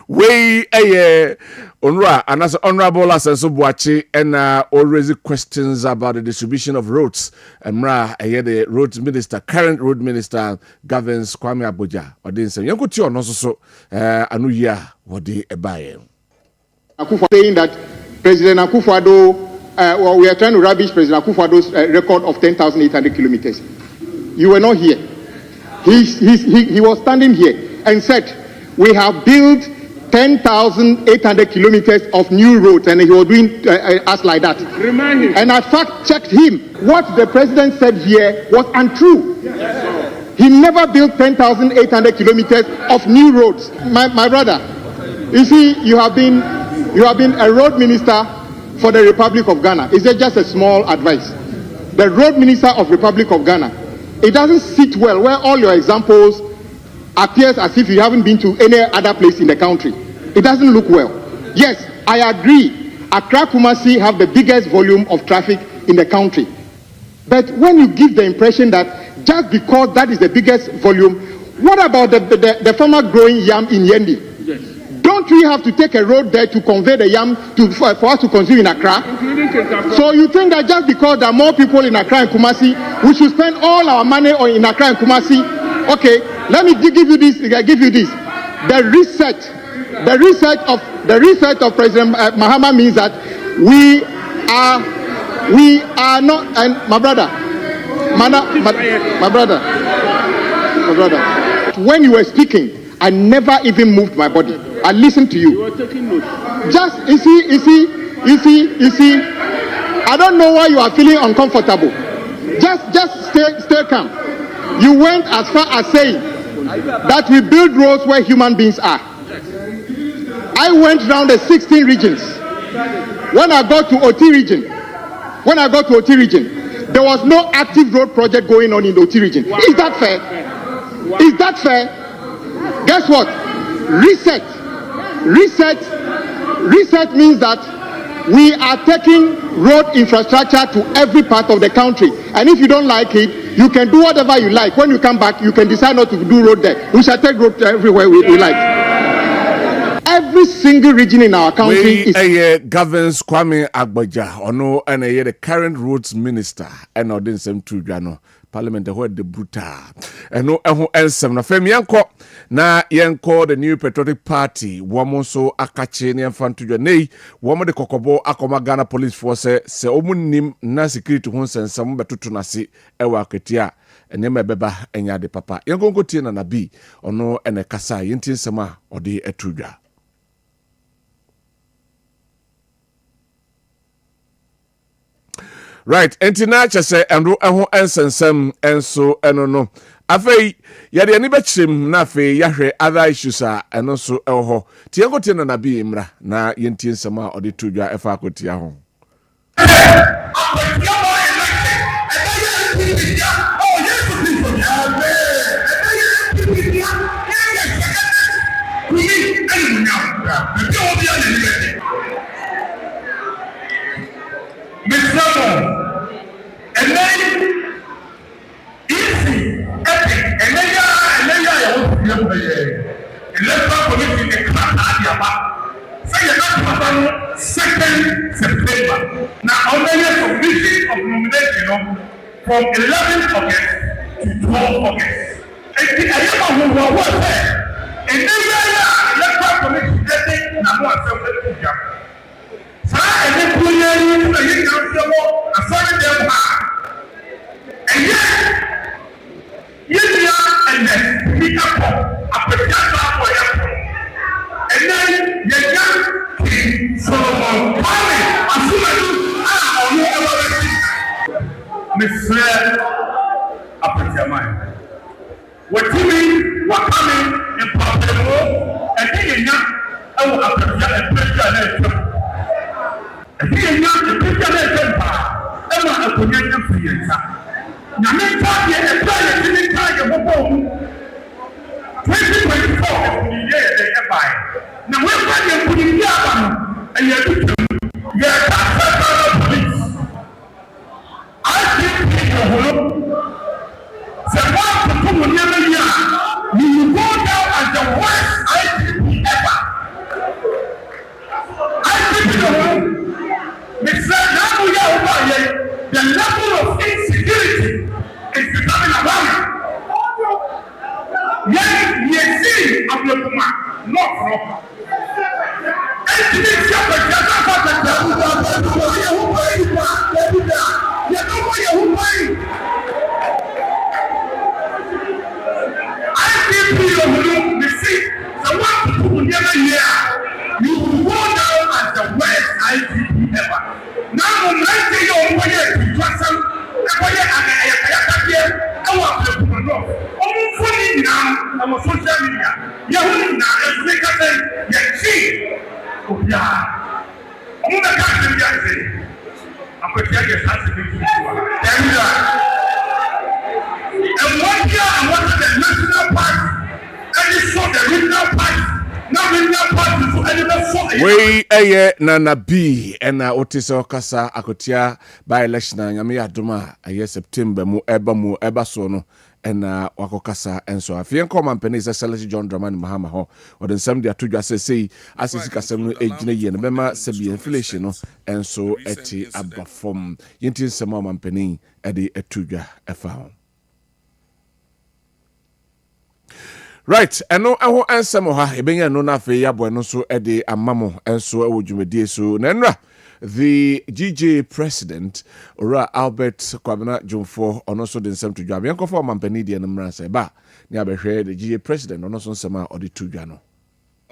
We Onra and as Honorable Asenso Boache and already questions about the distribution of roads. And the roads minister, current road minister, Gavins Kwame Abuja. Or didn't say, you could tell no so Anuya what the Ebaye. Saying that President Akufo-Addo, we are trying to rubbish President Akufo-Addo's record of 10,800 kilometers. You were not here. He was standing here and said, we have built 10,800 kilometers of new roads, and he was doing us like that. Remind him. And I fact-checked him. What the president said here was untrue. Yes, he never built 10,800 kilometers of new roads. My brother, you see, you have been a road minister for the Republic of Ghana. Is it just a small advice? The road minister of Republic of Ghana, it doesn't sit well where all your examples appears as if you haven't been to any other place in the country. It doesn't look well. Yes, I agree. Accra Kumasi have the biggest volume of traffic in the country. But when you give the impression that just because that is the biggest volume, what about the farmer growing yam in Yendi? Yes. Don't we have to take a road there to convey the yam for us to consume in Accra? So you think that just because there are more people in Accra and Kumasi, we should spend all our money in Accra and Kumasi? Okay, let me give you this. The research of President Mahama means that we are not. And my brother, when you were speaking, I never even moved my body. I listened to you. You were taking notes. Just you see. I don't know why you are feeling uncomfortable. Just stay calm. You went as far as saying that we build roads where human beings are. I went around the 16 regions. When I got to OT region, there was no active road project going on in the OT region. Wow. Is that fair? Wow. Is that fair? Guess what? Reset means that we are taking road infrastructure to every part of the country. And if you don't like it, you can do whatever you like. When you come back, you can decide not to do road there. We shall take road everywhere we like. Every single region in our country is Gavins Kwame Abuja ono and the current roads minister and odin sem tudwa parliament where the brutal and no ensem na fem yanko na yanko the new patriotic party womo so akache ne mfa tudwa nei womo de kokobo akoma Ghana police force se omunim na security ho sensem betoto nase ewa aketia enema beba enya de papa yanko ngotie na nabi ono ene kasa yenti nsema ode atudwa. Right, entina chese enro eho ensensem enso enono. Afei yade ani bechim na afei yahwe other issues eno so eho. Tiengo tiena na bi imra na yenti nsema ode tudwa efa akotia ho. September. Now, on the submission of nomination from 11th August to 12th August. And the Ayama who was there, and then electoral commission getting number of self-elected jam. So, and then put in the year council, a certain them and yet, and then meet up a project for airport. And then you got King Solomon coming as soon as you Mr. Apatiamai. What you mean, what coming in Papua, and he is not our Apatia and President. And he is not the President, ever a Canadian Fiesta. Namita, a player in the Tiger Home. 2024 is the year they get by. Now, we're going to put in Yaban and you're police. I think people say, what to put on your year? You go down as the worst ITP ever. I think the level of insecurity is becoming alarming. Yes, yes, I'm not wrong. You will go down as the worst ITP ever. Now, when I say you're going to trust them, I'm a social media. You're not a speaker, you're cheap. Oh, yeah. I'm going to catch them. I'm going to tell you something. And 1 year, I went to the national park, and you saw the regional park. We Nana B and Otis Okasa Akotia by election Yami Aduma a year September mu eba sono and Wakokasa and so a few common pennies as Celeste John Draman Mahama ho or then some dia to just say as is Casam age and Bema Sebi inflation and so eti abba from Yintin Samam penny Eddie Etuja Efa. Right, and no, I won't answer more. Ebenya no na fe ya no so ede amamo enso e wodwumedie so. Nenra the GJ president Ora Albert Kwabena Jumfo ono so den sem to dwa. Bianko for mampani de no mra se ba. Ni abehwe the GJ president ono so nsem a ode to dwa no.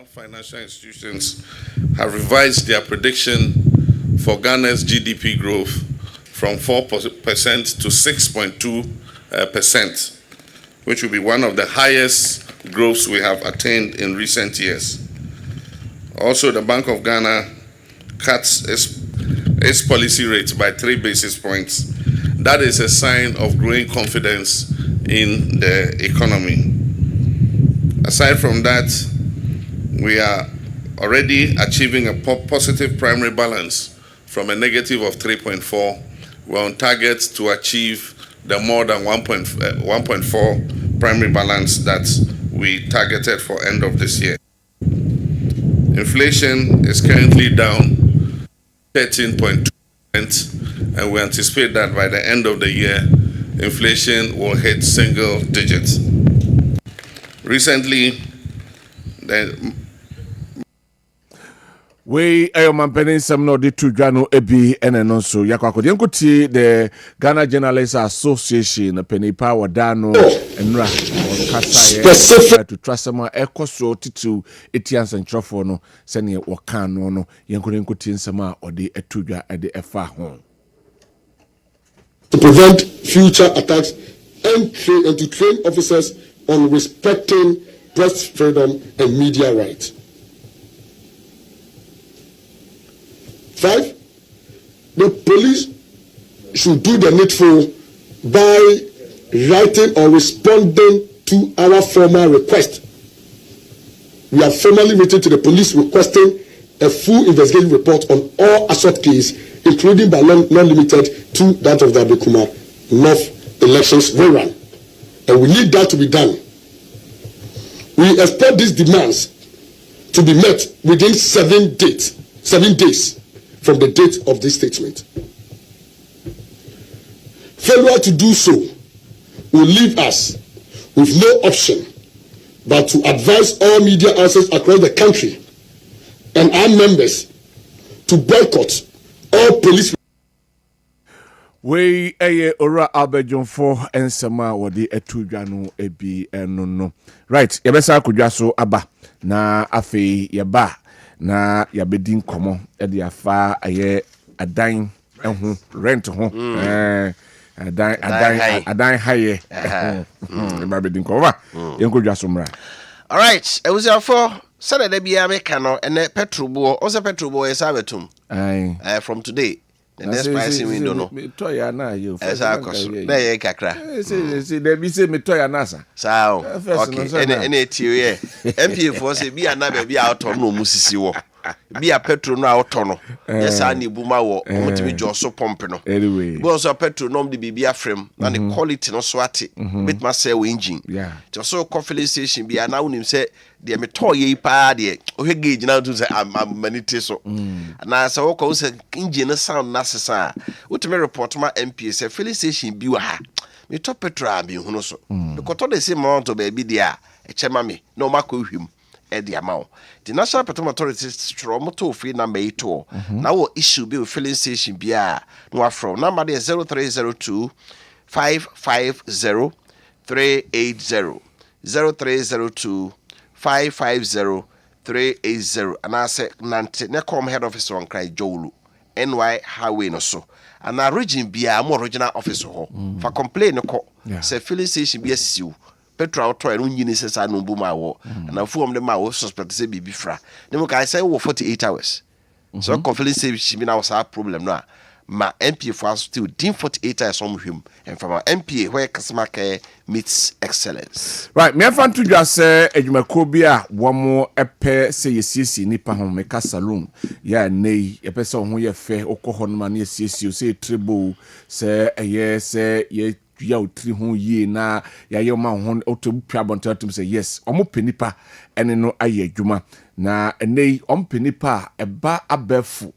Financial institutions have revised their prediction for Ghana's GDP growth from 4% to 6.2%. Which will be one of the highest growths we have attained in recent years. Also, the Bank of Ghana cuts its policy rate by 3 basis points. That is a sign of growing confidence in the economy. Aside from that, we are already achieving a positive primary balance from a negative of 3.4. We're on target to achieve the more than 1.4 primary balance that we targeted for end of this year. Inflation is currently down 13.2%, and we anticipate that by the end of the year, inflation will hit single digits. Recently, We mampeni some no de to Jano ebi ene so yakwa nkuti the Ghana Journalists Association penny power dano enra kasa to trust some ekoso titu etians and trofo no sene wakan no nkuti nsema ode etudwa ede efa ho to prevent future attacks and to train officers on respecting press freedom and media rights. 5, the police should do the needful by writing or responding to our formal request we have formally written to the police requesting a full investigative report on all assault cases, including but not limited to that of the Abekuma North elections rerun. And we need that to be done. We expect these demands to be met within 7 days from the date of this statement. Failure to do so will leave us with no option but to advise all media houses across the country and our members to boycott all police. We ora Alberjon for ensema wodi etudwa no ebi eno no. Right, yebesa akudwa so aba na afi yeba na yabedi nkomo e de afa aye adan ehu rent ho adan haye ba bedi nkomo yenkudwa so mra. All right, e was for Saturday bia meka no ene petrol bo o se petrol bo e sabetum from today. The next pricing window no. Toya na you. Exactly. Na ye kakra. See they be say me toya na sa. Sao. Okay. Ene tie MP for say bi ana ba bi auto no musisi wo. Bi a petrol no auto no. Yes ani buma wo. Omotimi joso pump no. Anyway. Bo so petrol no di bibia frame na the quality no so ate. Bit ma say engine. Yeah. Joso coffee station bi ana unim say de me toye pa de o he gauge na to say manite so. Na say wo ko say engine sound na sesa. Utime report ma MP say filling station bi wa ha. Me top petrol bi hunu so. Because to the same amount of baby there e chema me no makọ hwim e de amount. The National Petroleum Authority motor free number 8 now what issue be with filling station bia no from number there 0302 550 380 0302 550 380 and I say nante ne come head office on cry Jolu NY highway no so and our region bia more original office ho for complain ko say filling station bia siu petrol auto e nyini sesa no bu ma wo na fu om de ma wo suspect say bibi fra ne mo kai say wo 48 hours so confidence say she be na was a problem no ma MP for still din 48 hours on him and from our MP where customer care meets excellence. Right, me fan to just say edwumako bia wo mo epe say yesiesi nipa ho me ka saloon ya nei epe say ho ye fe okoho no ma na yesiesi say tribo say eye say ye ya utri ho yie na ya ye ma ho otobupia bontatum say yes omo penipa ene no aye adwuma na enei ompenipa eba abefu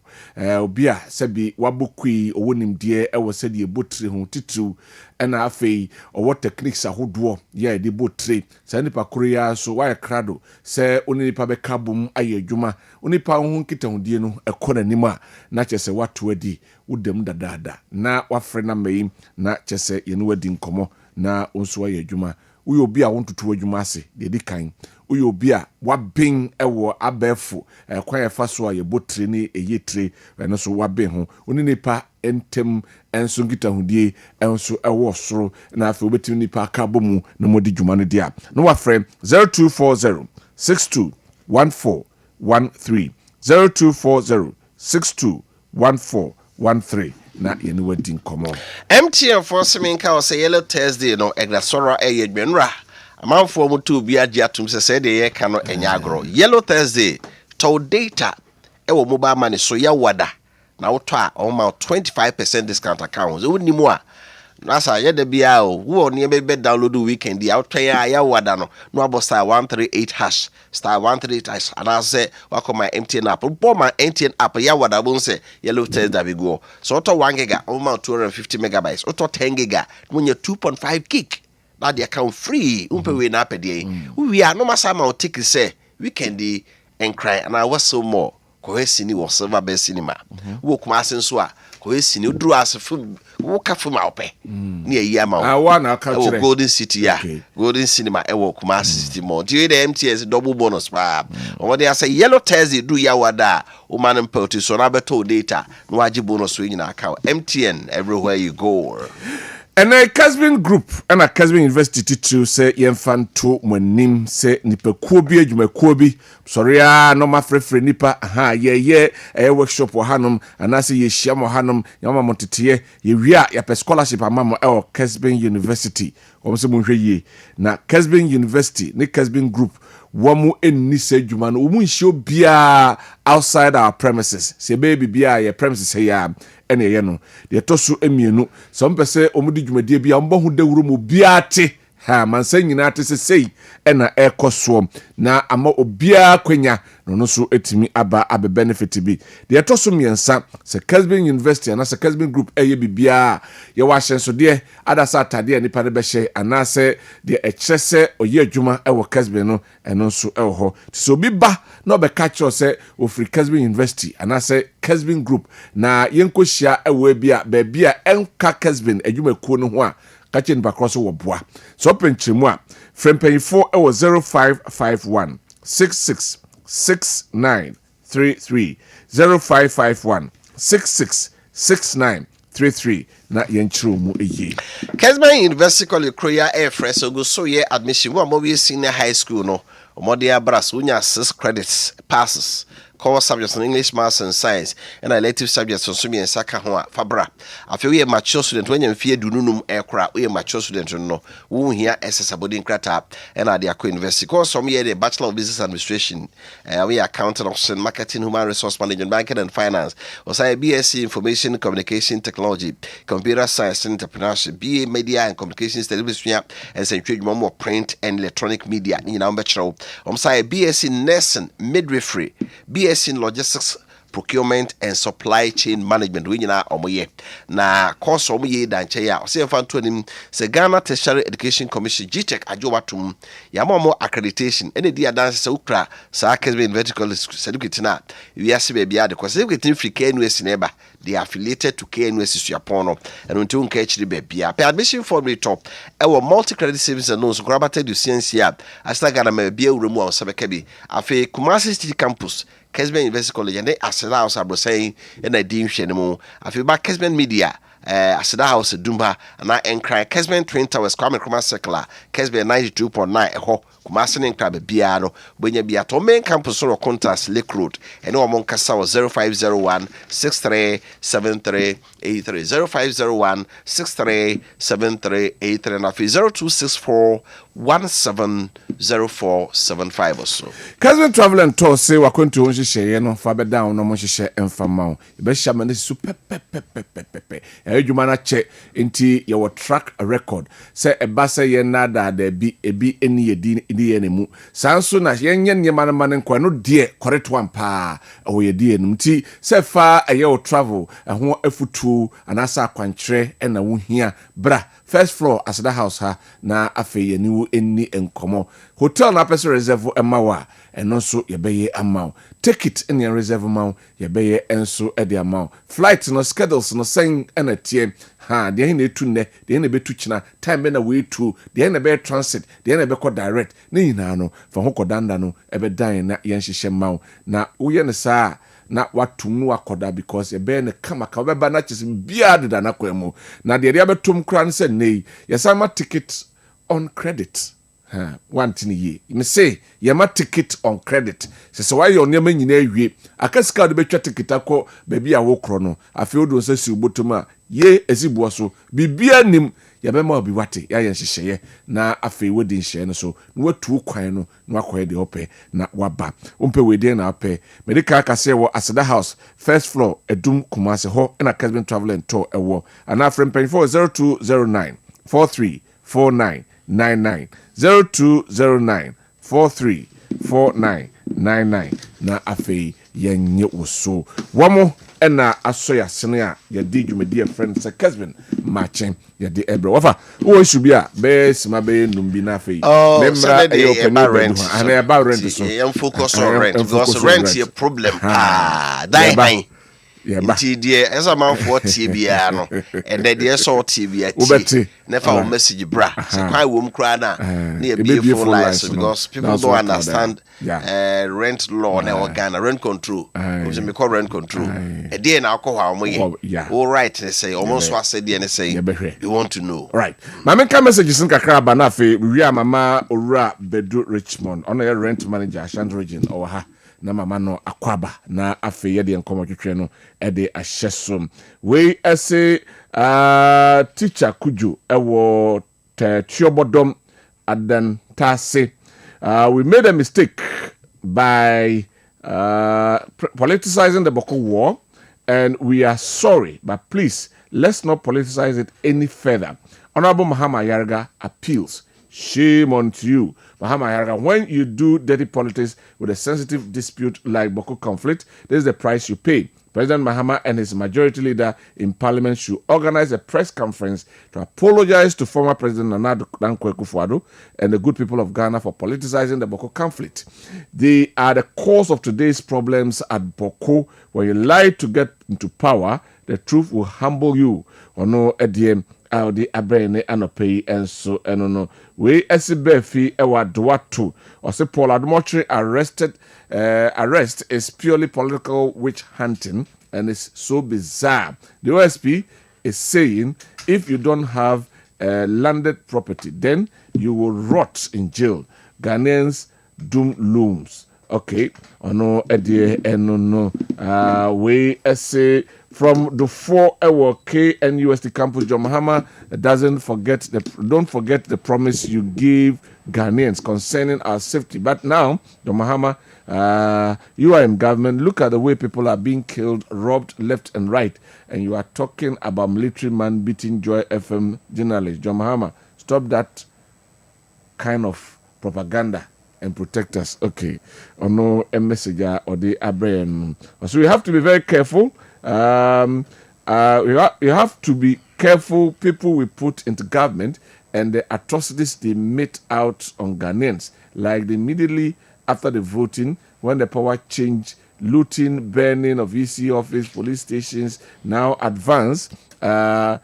obi a sebi wabokui owonimde ewo sede ebotri ho titu ena afei owo techniques ahodo ya de botri se nipa korea so wa krado se onipa be kabum aye adwuma onipa ho nkita hodie no ekona nima na chese wato adi udem dadada na wafre na mai na chese ye no wadi nkomo na onso aye adwuma uyo obi a wontutu adwuma ase de di kan uyo obi a wabin ewo abefu kwan efa so a ye botri ni eyetre no so wabin ho oni nipa entem enso ngita hodie enso ewo soro na afi obetimi nipa aka bomu na modi dwuma no dia no wafre 0240 621413 0240 621413 na yeni wadi nkomo MTN for seminka o say yellow Thursday no egrasora eyedwenra amanfo mu to bi agi atum se de ye ka no enya agro yellow Thursday to data e wo mobile money so ya wada na wo to a o ma 25% discount account wo ni mu a na sa ye de bia o wo ne be download weekend ya to ya wada no no abosa 138 hash star 138 hash and I say wakoma MTN app bo ma MTN app ya wada bon say yellow Thursday be go so to 1 giga o ma 250 megabytes o to 10 giga mo nya 2.5 gig na the account free umpe we na pede we are no masa ma o take say weekend and cry and I was so more ko hesini wo silver best cinema wo kuma asenso a ko hesini duru asefu wo kafu ma ope na yi ama wa na ka kire Golden City ya Golden Cinema e wo kuma city more do the MTS double bonus pa o dey say yellow Thursday do ya wada o manmpoti so na beto data no agi bonus we nyina aka MTN everywhere you go. And a Kessben group and a Kessben University to say Yenfanto Monim say Nipa Kobi Jumakobi. Sorry, no ma free nipa ye a workshop or hanum and I say ye shamo hanum yama montitie ye ria ya pe scholarship amamo Kessben University se mo hwe yie na Kessben University ne Kessben Group wamu enni se dwuma no omu nhio bia outside our premises se baby bia ye premises ya ene ye no de toso emienu so mpese omudi dwumadie bia mbo hu dawuro mu bia te ha mansa nyina te se sei ena ekoso na ama obia kwenya no so etimi aba abe benefit bi de toso miensa se Kessben University na se Kessben Group eye bibia ye wa hyenso de adasa atade nipa de be hye anase de ekyese oye adwuma ewo Kessben no eno so ewo ho so bi ba na obeka kyo se ofri Kessben University anase Kessben Group na yenkohia ewo bia ba bia enka Kessben adwuma kuo no ho a kachen bakro so wo boa so penchemu a frempanyfo ewo 0551 666933 0551 666933 na yenchiro mu eye Kessben University College Kroya Air Fresh go so ye admission wo mo senior high school no omode abras unya 6 credits passes core subjects in English, Maths and Science, and elective subjects on Sumi and Sakahua, Fabra. I feel we are mature student when you fear Dunum aircraft, we are mature student no, who here SS Abodin Krata, and at the Aqua University. Course some year the Bachelor of Business Administration, we are accountant officer, marketing, human resource management, banking and finance, or say BSc Information Communication Technology, Computer Science and Entrepreneurship, BA Media and Communications Television, and Century more print and electronic media. In our bachelor, say BSc Nursing, Midwifery, BSc in Logistics, Procurement and Supply Chain Management. We na omoye na course omoye danche ya. Ose mfanto nim se Ghana Tertiary Education Commission GTEC ajowatum ya mo accreditation. Ene dia dance se ukra sa Kessben vertical certificate na we ase be bia de course certificate free KNUS neba. They are affiliated to KNUS Suapono and until unka HD be bia. Pe admission form we top. Ewo multi-credit savings and loans grabated to CNCA. Asta Ghana me bia uremu a osabekabi. Afi Kumasi City Campus Kessben University College and they Aseda House saying and I deem Shenemo. I feel back Kessben Media, Aseda House Dumba, and I encry Kessben Twin Towers, Kwame Nkrumah Circular, Kessben 92.9 ho, Kumasin and Crab Biano, when you be at main campus or contest Lake Road, and no among Casa 0501 637383 0501 637383 and I feel 0264 170475 or so. Kessben Travel and Tour say we're going to onshye no fa be down no monhye emfama o be shamane super pepe ejuma na che nti your track record say eba say ye na da bi ebi eni yedi enemu sanso na yenye nyema man nkwa no de correct one pa o yedi enum nti say fa your travel ho afutu anasa akwankyere na wo hia bra first floor Aseda House ha na afi ye ni eni enkomo hotel na person reserve emawa eno so yebeye amount ticket in your reserve amount yebeye enso e de amount flight no schedules no sen na tie ha de na etu ne de na betu kina time na we tu de na be transit de na be ko direct ni nyina no fa ho kodanda no e be dan na yen hihye mawo na wo ye ne saa na watumu akoda because ebe ne kama ka beba na chese bia de na kwemu na de abetum kra ne se nei yesama ticket on credit one thing ye me say yema ticket on credit se why your name nyina awie akaska de betwa ticket akọ ba bia wo kro no afi odo se si ubotum a ye esibuo so bibia nim yabema obi wate ya yenhyehyeye na afi wodi nhye no so na watu kwan no na akoye de ope na waba umpe wedi na ape medical kase wo Aseda House first floor edum Kumasi ho na Kessben Travel and Tour ewo ana frame 0209 434999 0209 434999 na afi yenye woso wamo ena asoya sene a yedi dwumadi friend se Kessben Maakye yedi ebre wafa wo shubi a be sima be numbi na afi memra e open rent and about rent so you focus on rent because rent is a problem die nti die esa man for tbia no and then so tbia never will message bra so kwai wom kra na na be full life because people don't understand rent law na Ghana rent control we me call rent control e dey na akọ ha omoye all right they say almost what said they say you want to know right my main messages in kakra ba na afi wi amama owura Bedu Richmond on a rent manager Ashanti region or ha na mama no akwaba na afi ye de nkomo twetwe no e de ahyesom we ase teacher Kuju ewo Dr. Chiobodom Adantase. We made a mistake by politicizing the Boko War, and we are sorry, but please, let's not politicize it any further. Honorable Mahama Yarga appeals. Shame on you, Mahama Yarga. When you do dirty politics with a sensitive dispute like Boko conflict, this is the price you pay. President Mahama and his majority leader in parliament should organize a press conference to apologize to former President Nana Dankwa and the good people of Ghana for politicizing the Boko conflict. They are the cause of today's problems at Boko. When you lie to get into power, the truth will humble you. Ono ediem audi abrene anope enso enono we esibefi ewa doato or say Paul Admotre arrest is purely political witch hunting and it's so bizarre. The OSP is saying if you don't have landed property, then you will rot in jail. Ghanaians doom looms. Okay, ono edie enono we say from the 4-hour KNUST campus, John Mahama don't forget the promise you gave Ghanaians concerning our safety. But now, John Mahama, you are in government. Look at the way people are being killed, robbed left and right, and you are talking about military man beating Joy FM journalist. John Mahama, stop that kind of propaganda and protect us. Okay, or no a message or the abrain. So we have to be very careful. You have to be careful people we put into government and the atrocities they mete out on Ghanaians, like immediately after the voting when the power change, looting, burning of EC office, police stations, now advance it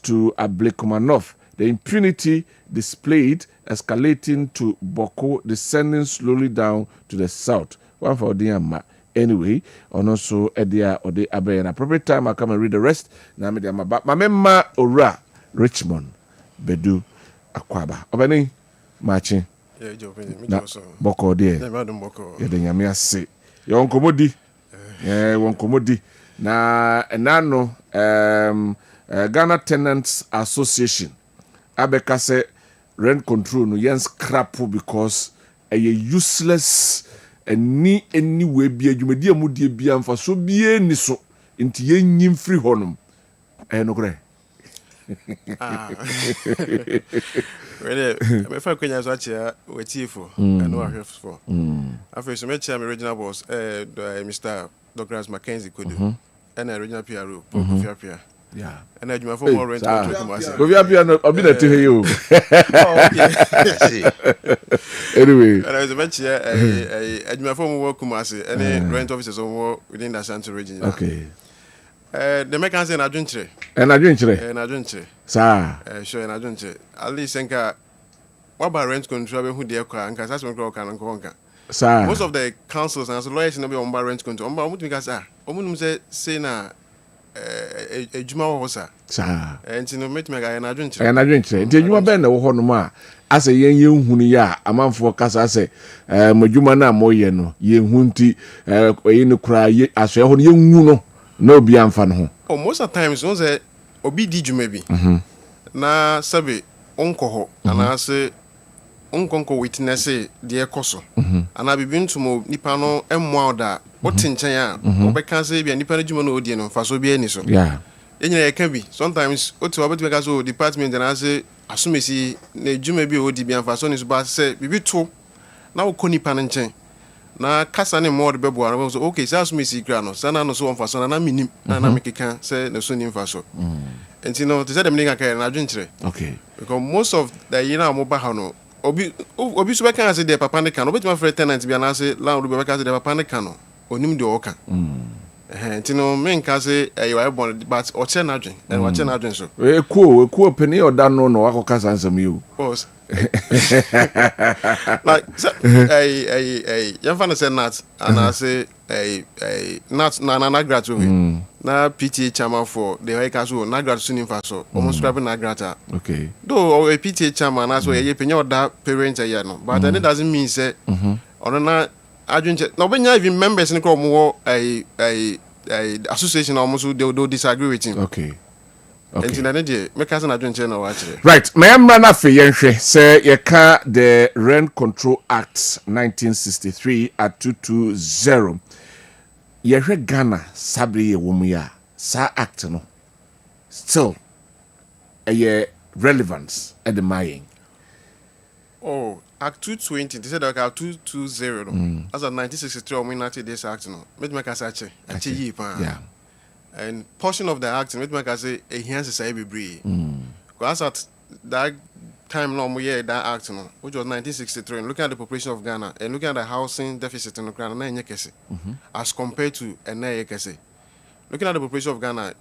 to Ablekumanov. The impunity displayed escalating to Boko, descending slowly down to the south. One for Diama. Anyway, and also Edia or the Abbey. An appropriate time, I come and read the rest. Now, my member Ora Richmond Bedu Akwaba. Obeni Maakye. Boko dear. Yadanyamia say. Yon komodi. Won komodi. Na enano Ghana Tenants Association. Abeka say rent control no yen scrap because a useless. Any way be a jumedi amudi be amfa so bie ni so nti yenyim free honum no kre Really, me fa kwenya so achia wetifo and no ahwefo afre so me chia me regional boss Mr. Douglas Mackenzie Kodu and regional PRO Kofiapia. Yeah. And I do for more rent to Kumasi. Kofiapia no obi na tehe you. Anyway, and I was mentioned I do for more Kumasi and rent officers within the Ashanti region. Okay. The mekan say na adwunkyere. Na adwunkyere. Na adwunkyere. Sa. Sure na adwunkyere. At least enka what about rent control be hu de kwa nka sase nko kan nko nka. Sa. Most of the councils and lawyers no be on rent control. On ba mutumi ka sa. Omunum say na ejuma wo sa. Sa. Enti no metumi ga na adwunkyere. Na adwunkyere. Enti ejuma be na wo ho no ma ase yen hunu ya amanfo kasa ase madwuma na moye no yen hunti yin kura aso ho no yen hu no. No be amfa no ho. Oh, most of the times no say obi di dwuma bi. Na sabe onko ho ana say onkonko witness de ekoso. Ana bibi ntumo nipa no emmo oda otinchen a obeka say bia nipa no dwuma no odi no fa so bia ni so. Yeah. Enyina can be sometimes otu obeti beka so department na say asumesi na dwuma bi odi bia fa so ni so ba say bibi to na okonipa no nchen. Na kasa ne mod bebo ara so okay say asumesi kra no sana no so on fa so na minim na mekeka say na so ni fa so. Enti no to say dem ninga ka na adwunkyere. Okay. Because most of the mo ba ha no obi so beka say the papa ne kan obeti ma free tenant bia na say landlord beka say the papa ne kan no onim de oka. Enti no menka say you are born but oche na adwen and wache na adwen so. Ekuo peni oda no akokasa ansam you. Boss. Like you find say nat and I say nat na gratu na PTA chairman for the high council na gratu sunin fa so almost scrapping na grata. Okay. Though a PTA chairman as well ye penya oda parent ya no but that doesn't mean say ono na adwunche no benya even members ni ko mo association almost they disagree with him. Okay. And in another, make us an adventure now, actually. Right, my amrana fe yenhwe say yeka the Rent Control Act 1963 at 220. Yehwe Ghana sabri ye womuya sa act no still a relevance at the maying. Oh, Act 220, they said like Act 220. As of 1963, we enacted this act. No, make us actually, yeah. And portion of the act, make us say a hands is a baby. Because at that time, no, we had that act, no, which was 1963. And looking at the population of Ghana and looking at the housing deficit in the Ghana, as compared to a Nayakese. Looking at the population of Ghana,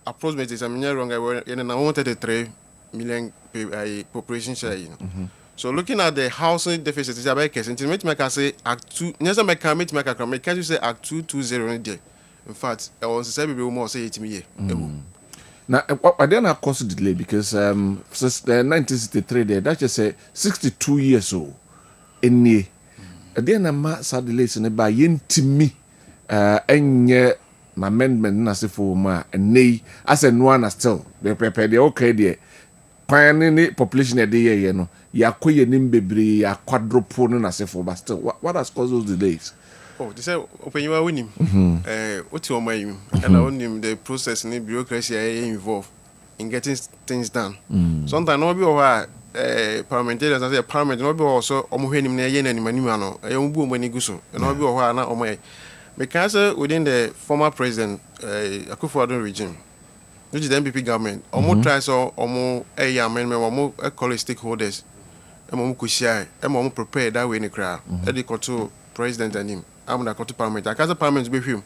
approximately, I'm not wrong, we're in 133 million population share. So looking at the housing deficit, is about case. And make us say Act 2. Never make a can't you say Act 220 in fact, I was say we more say 8 million. Now, why then I cause delay because since 1963 there, that's just 62 years old. In the then I ma sad delays in by yentimi enye amendment na se for ma and as a one still they prepare the okay there. Pioneer population a day, you know, ya koye nimbebre ya quadruple na se for but still what has caused those delays? Oh, they say open you are winning. What's your mind? And I want him the process and the bureaucracy involved in getting things done. Sometimes no be over parliamentarians as a parliament no be also omuhwenim na yen ani manimano. Ayombu mani guso. No be over na omay. Because within the former president Akufo-Addo regime, which is the MPP government, omo try so omo amendment omo call stakeholders. Omo kushia, omo prepare that way in the crowd. Edikoto president and him. I'm going to go to parliament. I can't parliament be him.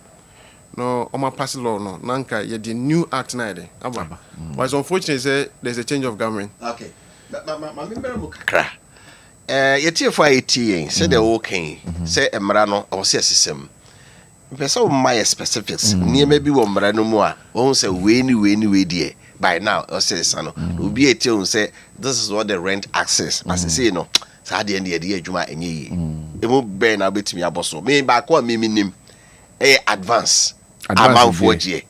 No, I'm a pass law. No, Nanka, you the new act now. But it's unfortunate there's a change of government. Okay. Yet if I say the okay, say a marano or say a system. Person my specifics. Near maybe one marano more. Won't say way dear. By now, or say son, will be a tune say this is what the rent access. As I say no. Sadi and the idea Juma and ye. It won't be now bit me a boss. Me back one minim advance. Amount for ye.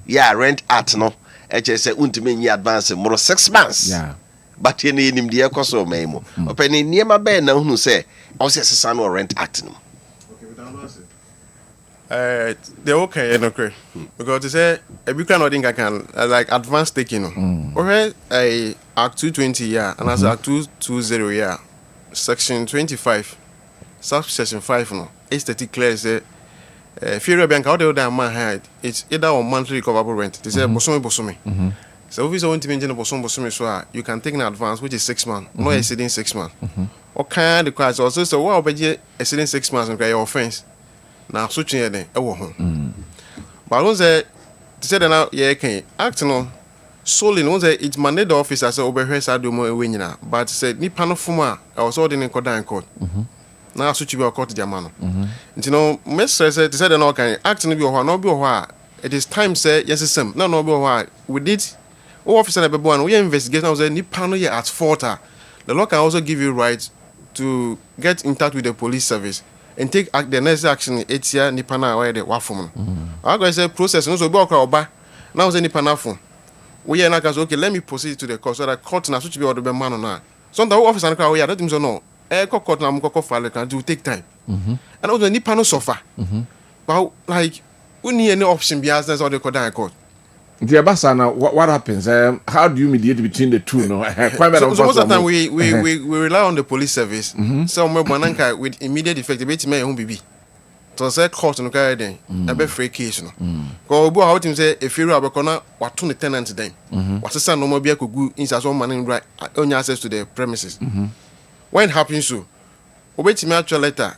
Yeah, rent at no. HS untimate advance more 6 months. Yeah. But you need him dear coso memo. Open near my bed now who say, I say son or rent at no. They're okay, okay. Because they say we cannot think I can like advance taking. Okay, Act 220 and as Act 220 Section 25, subsection 5, no, it's the clear say, Federal Bank out there that man had it's either on monthly recoverable rent. They say bosomi. So if you want to maintain a bosomi, so you can take an advance which is 6 months, no exceeding 6 months. Or can the class also so well be exceeding 6 months and your offense. Now switching it then home. But once they said now can act no. Solely no say it mandate the officer say obehwe sa do mo ewe nyina but said ni pano fuma I was ordering in court na so chi be court dia ma no nti no mestre say they said no can act no be ho no be ho it is time say yes system no be ho we did officer na be bo we investigate now say ni pano here at fault the law can also give you right to get in touch with the police service and take the next action etia ni pana where the wafum I go say process no so be oba now say ni pana fun we are not okay. Let me proceed to the court so that court na switch be order be man na. Sometimes officer na we are don't think so no. Court na mko file can do take time. And also ni panel suffer. But like we need any option be as or the court. The Abasana, what happens? How do you mediate between the two? No, so most of the time we rely on the police service. So we with immediate effect. The me home baby. So say court no carry then a be free case no ko obo how tim say if you abekona wato the tenant then wasesa no mo bia kogu inside some man right only access to the premises when happens so obetimi actual letter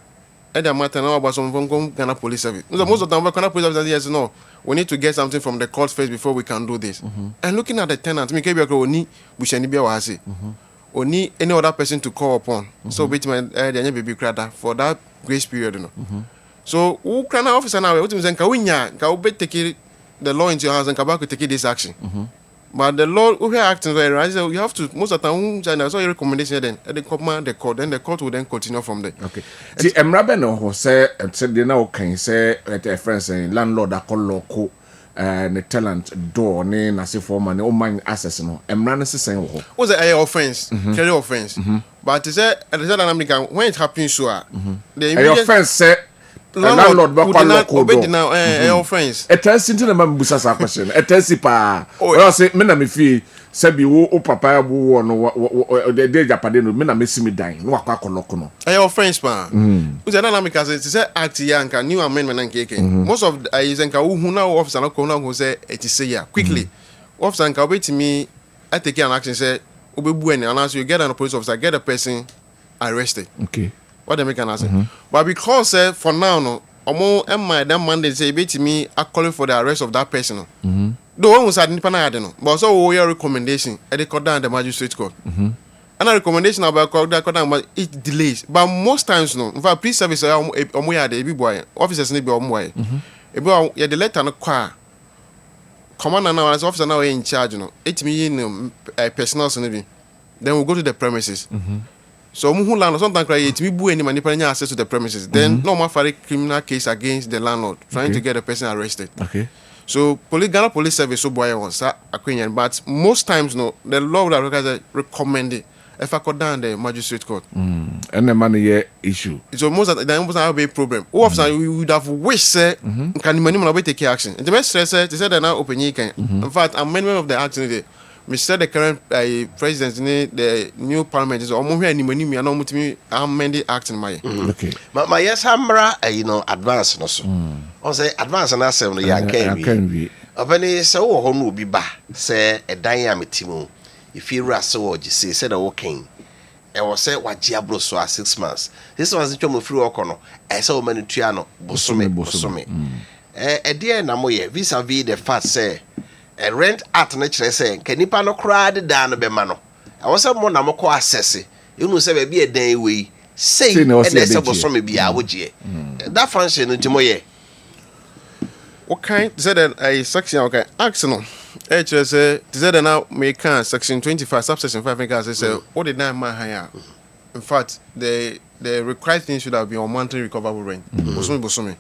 e da matter na about some from Ghana police service no most of them Ghana police service yes no we need to get something from the court first before we can do this and looking at the tenant me kebi oni bushani bia wa say oni any other person to call upon so obetimi the baby crada for that grace period no so, who can officer now? What you saying? Can we take the law into your hands and come back to take this action? But the law, who are acting very right, so you have to most of the time. China, so your recommendation then, and they command the court, then the court will then continue from there. Okay. The Emrabe no who say said they now can say at a friend saying landlord a call local ne talent door ne nase forma ne oman access no emra ne sesen wo was a offense clear offense but is that American when it happens so the offense say landlord ba kwa local door offense etasi ntina ma mbusa sa question etasi pa o say me na me fie sabi wo papa bu wo no de japade no me na mesimi dan no akwa koloko no offense pa we say na American say act yanka new amendment and keke most of is nka hu na officer na ko na go say it is say ya quickly officer nka obetimi I take an action say obebu any and you get an police officer get a person arrested. Okay. What they make an answer. But because for now no omo that Monday say bet me I calling for the arrest of that person. The one who said nipa no but also your recommendation they cut down the magistrate court. And a recommendation about that cut down it delays. But most times no in fact police service omo ya dey boy officers need be omo boy. Ebi ya the letter no kwa commander now as officer now in charge no it me in personal then we'll go to the premises. So landlord sometimes cry it me bu any man access to the premises. Then no more for criminal case against the landlord trying to get the person arrested. Okay. So Ghana police service so boy on that opinion, but most times no the law that recommend it if I cut down the magistrate court. And the money issue. So most of the time have a problem. Who officer we would have wished say can money man take action. And the best stress they said that now open you can. In fact amendment of the action Mr. the current president the new parliament is almost any money me and almost me amend the act in my okay. My yes hamra advance no so. On say advance na say no ya can we. Obani say wo ho no bi ba say edan ya metimu. If you ras so say said the working. E was say waji abro so 6 months. This was the twom free work no. E say o mani tua no bosome. E dey na mo ye vis-a-vis the fact say a rent at nature say can nipa no cry the down be ma no I was some na moko access you know say be a day we say and there's a bosome bia wogie that function ntimo ye what kind say that a section okay action no say that now make section 25 subsection 5 make say what did that man hire in fact the required thing should have been on monthly recoverable rent bosome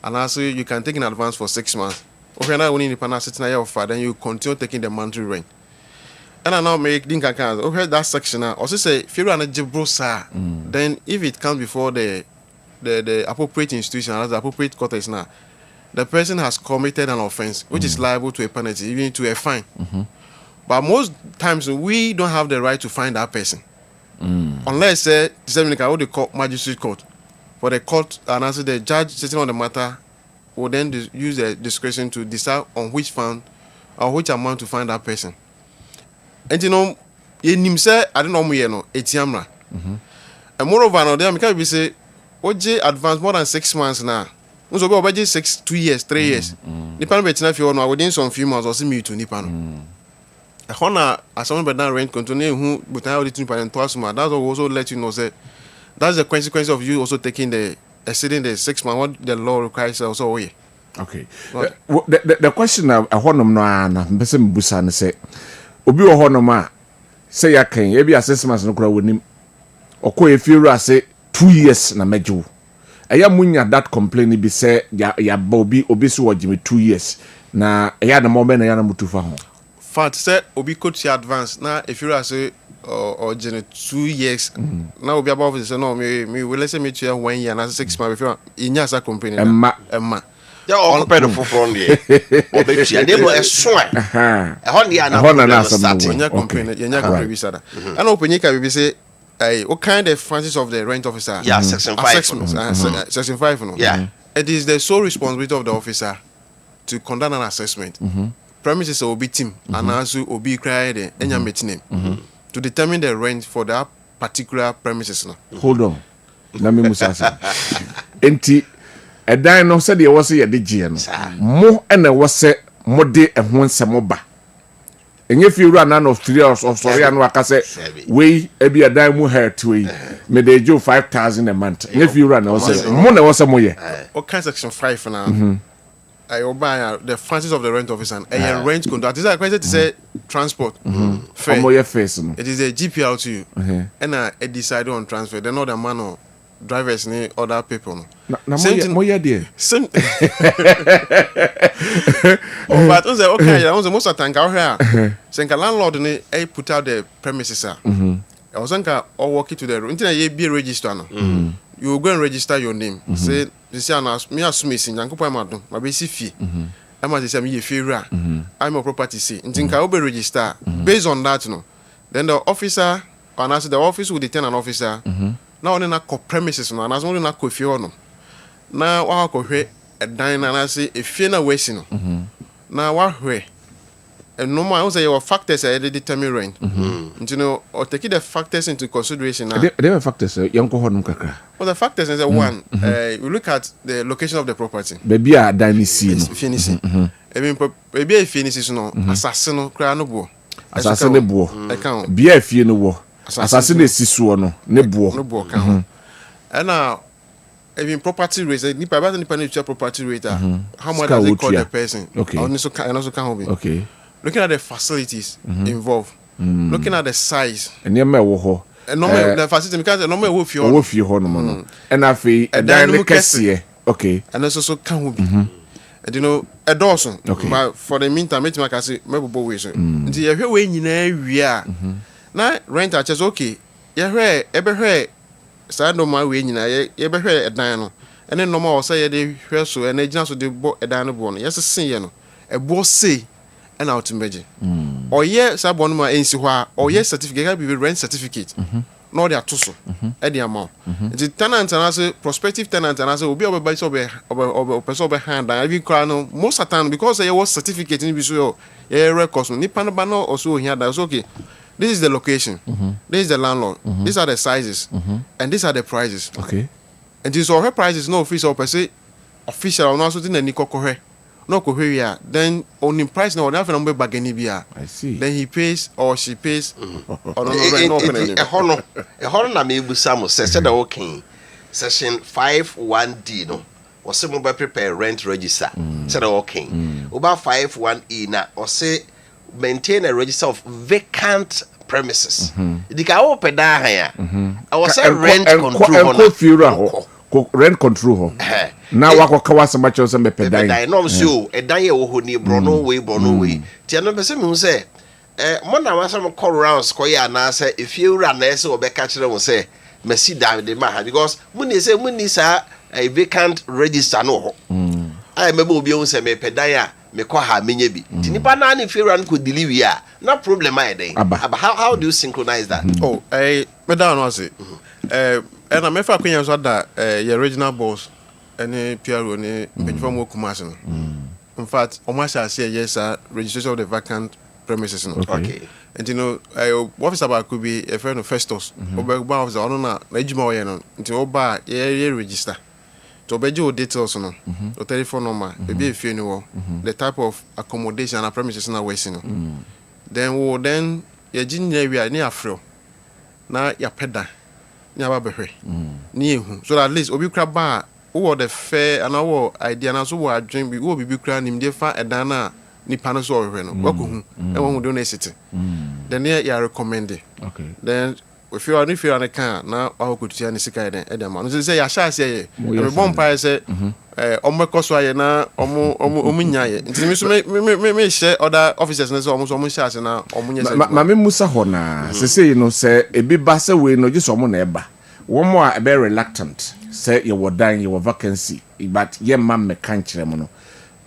and also you can take in advance for 6 months. Okay, now we need to sitting here for then you continue taking the monthly rent. And I now make dinka can okay that section now. Also say if you run a jibrosa, then if it comes before the appropriate institution as the appropriate court is now, the person has committed an offense which is liable to a penalty, even to a fine. But most times we don't have the right to find that person. Unless what they call magistrate court. For the court and also the judge sitting on the matter will then use the discretion to decide on which fund or which amount to find that person. And you know, say I don't know me no etiamra. And moreover, now there can be say, OJ advance more than 6 months now. So be OJ 2 years, 3 years. Nipa betina if you know within some few months or see me to nipa no. I wanna as someone but now rent continue who but now the nipa and twice more. That's also let you know say that's the consequence of you also taking the exceeding the 6 months what the law requires also way. Okay. The question I honum no ana mbese mbusa ne say obi wo honum a say ya kan e bi assessment no kura wonim okọ efiru ase 2 years na meju eya munya that complain bi say ya obi so wajime 2 years na eya na mo be na ya na mutufa ho fact say obi could see advance na efiru ase or 2 years now obi about say no me will say me 1 year na 6 months before inya sa complain emma they all pay the full front there obetia and they mo eso e ho ne ya na start inya complain inya complain bi sada and open ka bi say what kind of Francis of the rent officer? Yeah, section 5. Section 5, no? Yeah. It is the sole responsibility of the officer to conduct an assessment. Premises will be team, and also will be created in your meeting to determine the rent for that particular premises. No? Hold on. Let me musasa. Enti, a dino said there was a DGN. More and there was a mode and one samoba. And if you run out of 3 hours of sorry and wakase we be a dime hair to me they do 5,000 a month. And if you run also money was some way. Okay, section 5 now. I obey the Francis of the rent officer and a rent contract. This is a question to say transport. Fair. It is a GPL to you. And I decide on transfer. They're not the man drivers ni other people no. Na moya there. Same. Oh, but unse okay, unse most of the time here. Senka landlord ni put out the premises ah. I was senka or walk it to the room. Until you be register no. You go and register your name. Say this year na me assume sin yankopo amado, ma be si fee. Am as say me fee ra. I'm a property say. Until ka be register. Based on that no. Then the officer and as the office will detain an officer. Now on na premises no, and as on na kofi no. Na wa kohwe edan na say efie na wesi no. Na wa hwe. And no man say your factors are determine rent. You know, or take the factors into consideration now. There are factors yanko honum kakra. Well, the factors is one. We look at the location of the property. Baby a dynasty no. Finishing. Baby a finish no. Assassin no kra no bo. Assassin ne bo. Bia fie no wo. Assassin ne sisuo no ne bo. No bo kan. And even property rate, nipa about nipa ne property rate. How much does it cost the person? Okay. And also can be. Okay. Looking at the facilities involved, looking at the size. And you may wo and normal the facility because normal wo fie ho no no. And afi a dynamic kese. Okay. And also can be. And you know a dozen. Okay. But for the meantime, make I say mebo we so. Nti ye hwe we nyina wi a. Na rent a chese okay. Ye hwe ebe hwe sa no ma we nyina ye be hwe edan no. Ene normal o say ye de hwe so ene gina so de bo edan no bo no. Yes sen ye no. E bo say and out to measure. Or yes, I want my NC or yes certificate be rent certificate. No, they are too so at the amount. The tenant and as prospective tenant and as will be over by so person behind. I will cry no most of the time because there was certificate in visual records. Nipanabano also here that's okay. This is the location. This is the landlord. These are the sizes and these are the prices. Okay. And these are her prices no official per se official or not something that Nico no coheria, then only price no nothing number bagenibia. I see. Then he pays or she pays or a honor na me busamo said okay. Section 51D no or some by prepare rent register. Said okay. About 51E na or say maintain a register of vacant premises. The ka open da here. I was say rent control. Rent control ho. Now wako kawa some much some pedai. No so e dan ye wo ho ni brono we. Ti no be se me hu say mo na ma some call rounds ko ya na say if you run na say obeka kire mo say mesi dan de ma because muni say muni sa a vacant register no ho. I mebe obi hu say me pedai a me ko ha menye bi. Ti nipa na na if you run ko deliver a na problem ai den. How do you synchronize that? Oh, me down no say. And I'm never going to that your original boss any PRO any from Kumasi. In fact, almost I say yes, registration of the vacant premises. Okay. And you know, what is about could be a friend of Festus. Oba of the honor, Najimo, until Oba, register. To obey your details, no, or telephone number, maybe if you know the type of accommodation and premises in a way. Then your junior near Afro. Now your pedda. Nyaba behwe ni ehu so that at least obi kra ba wo the fair and our idea na so wo adwen bi wo bibi kra nim de fa edan na nipa no so ohwe no wakohu e won do na city then you recommend it. Okay. Then if you are an can na wa ko tuya ni sika eden edema no say ya sha ase ye me bon pa say omeko so aye na omu nya ye nti mi so me share other officers na so omu sha ase na omu nya say ma me musa ho na say no say ebi ba say we no just omu na eba wo mo a be reluctant say you were dying you were vacancy but ye man me kan kire mo no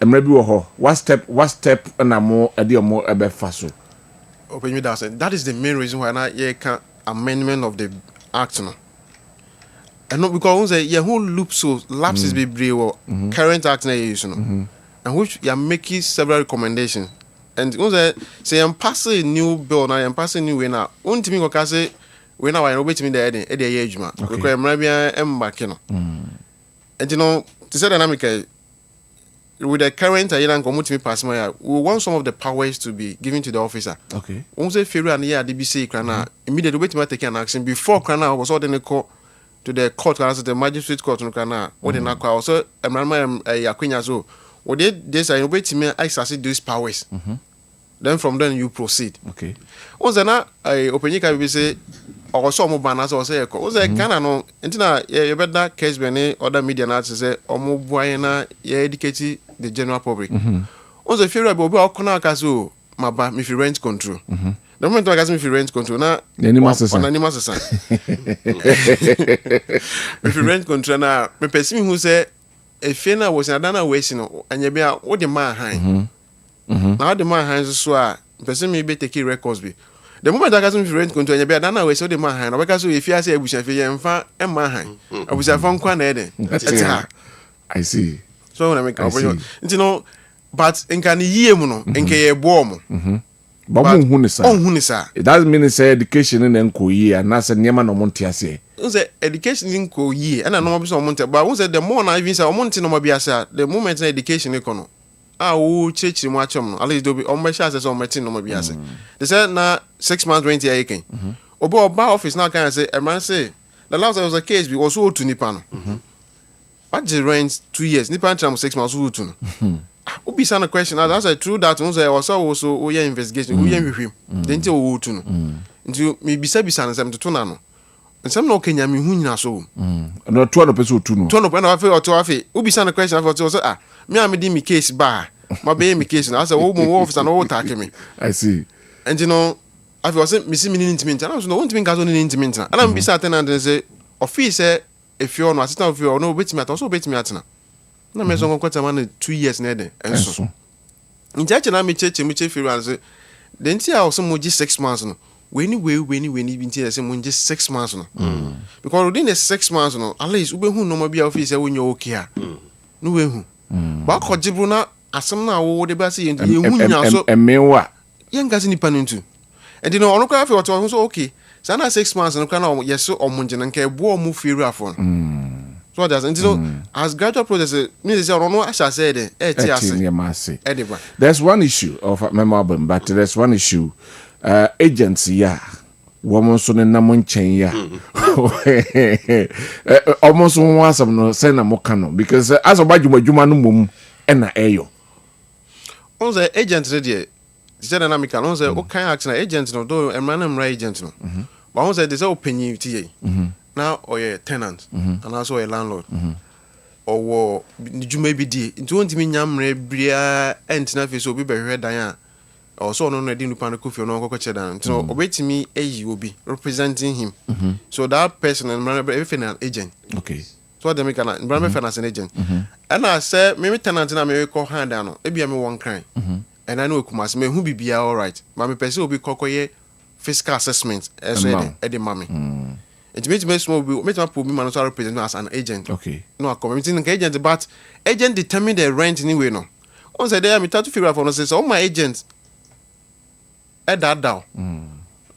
emra bi wo ho what step na mo ade mo ebe fa so open me that is the main reason why na ye can amendment of the act no. And not because say your whole loop so lapses be brew current act na use no. And which you are making several recommendations. And say I'm passing a new bill now, I'm passing new way now. Unti me go say we now I obey me the e dey ejuma. Because I'm rabia back no. And you know, to say dynamic with the current Iran community pass my we want some of the powers to be given to the officer. Okay. Once they fail and yeah DBC crana immediately wait to take an action before crana was ordering call to the court as the magistrate court no crana what they na call so yakunya so what they say wait me exercise these powers. Then from then you proceed. Okay. Once na open you can be say also mo ban as o say ko. O say Ghana no ntina you better Kessben other media na say omo boy na ye educate the general public. O say fear obi o kona aka so maba me fi rent control. The moment I got me fi rent control na Nani masesa. If you rent control na me person who say if na was na dana we si no anya bia wo de man han. Now the man han so a person me be take records be. The moment I got me fi rent control anya bia dana we so the man han na because if you say abusia fi ye mfa e man han. Abusia fa nkwa na eden. I see. So when I make you know but in can yie mu no in ke ye bo mu. But hu ni sa. It doesn't mean say education in enko yi and say nyema no monte ase. Say education in ko yi and no be so monte but who say the more na even say monte no be ase the moment na education e kono wo chechi mu achom no at least do be o me sha say so monte no be ase. They say na 6 months rent here again. Obo oba office now can say a man say the last was a case because so to nipa no. What the rent 2 years nipa tram 6 months so to no. Ubi sana question as I said true that one say also we investigation we hwehwem then te wo to no nti me bisa na sem to na no nsem no Kenya me hu nyina so no to no person to no to no na afi oto afi ubi sana question afi oto say me am di me case ba ma be me case na say wo mo officer no wo take me I see and you know afi o say me see me ni intimate na so no won't me ga so ni intimate na ana me bisa tenant say office say if you no assistant of you no betimi at also betimi at na na me so kwata man 2 years na eden enso njache na me cheche mu che firu anse den ti a o so mo gi 6 months no we ni bi nti say mo gi 6 months no because within the 6 months no at least ube hu no ma bia office we nyo okay a no we hu ba ko jibru na asem na wo de ba say ye hu nya so emewa ye ngasi ni panuntu and you know ono kwa fe o to so okay so na 6 months no kwa na yeso omunje na nka ebo o mu firu afon so that's and you know as gradual process means say no asha said there's one issue of memorable but there's one issue agency ya woman so na mo nchen ya almost one wasam no say na mo kano because as obadwuma no mom e na eyo on the agent there said na me can on say o kan action agent no do emranam right agent no but on say they say opinion tie now or a tenant and also a landlord or you be di into won't mean yamre bria entina face obi be hwe dan or so no na di nupa no kofi no kokko chedan so obetimi eyi obi representing him so that person and everything an agent okay so they make an environment as an agent and I say me tenant na me call hand down no e bia me one crime and I know kumas me hu bibia all right but me person obi kokoye fiscal assessment so e dey mama it means me small be man so represent as an agent okay no a community agent but agent determine the rent anyway no on say there me try to figure out for no say so my agent that down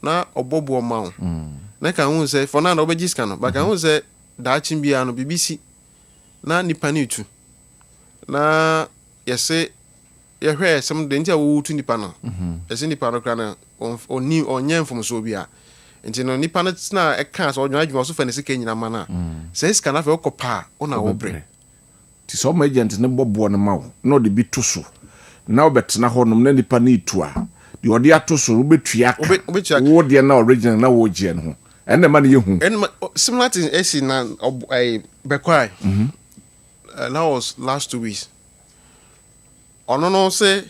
na obobo ma na kan hu say for now na obeji scan no but kan hu say da chimbia no BBC na nipa ni tu na yese ye hwe some de ntia wo tu nipa no yese nipa no kra na oni onye mfom so bia nti no nipa no na e kan so odwan adwuma so fa ne sika nyina ma na say scan na fa okopa ona wo bre ti so my agent ne bobo no ma wo na o de bi to so na obetena ho no na nipa ni tu a de odi ato so obetua wo de na original na wo gie no ho ene ma ne yehu and similar thing esi na bekwai that was last 2 weeks ono no say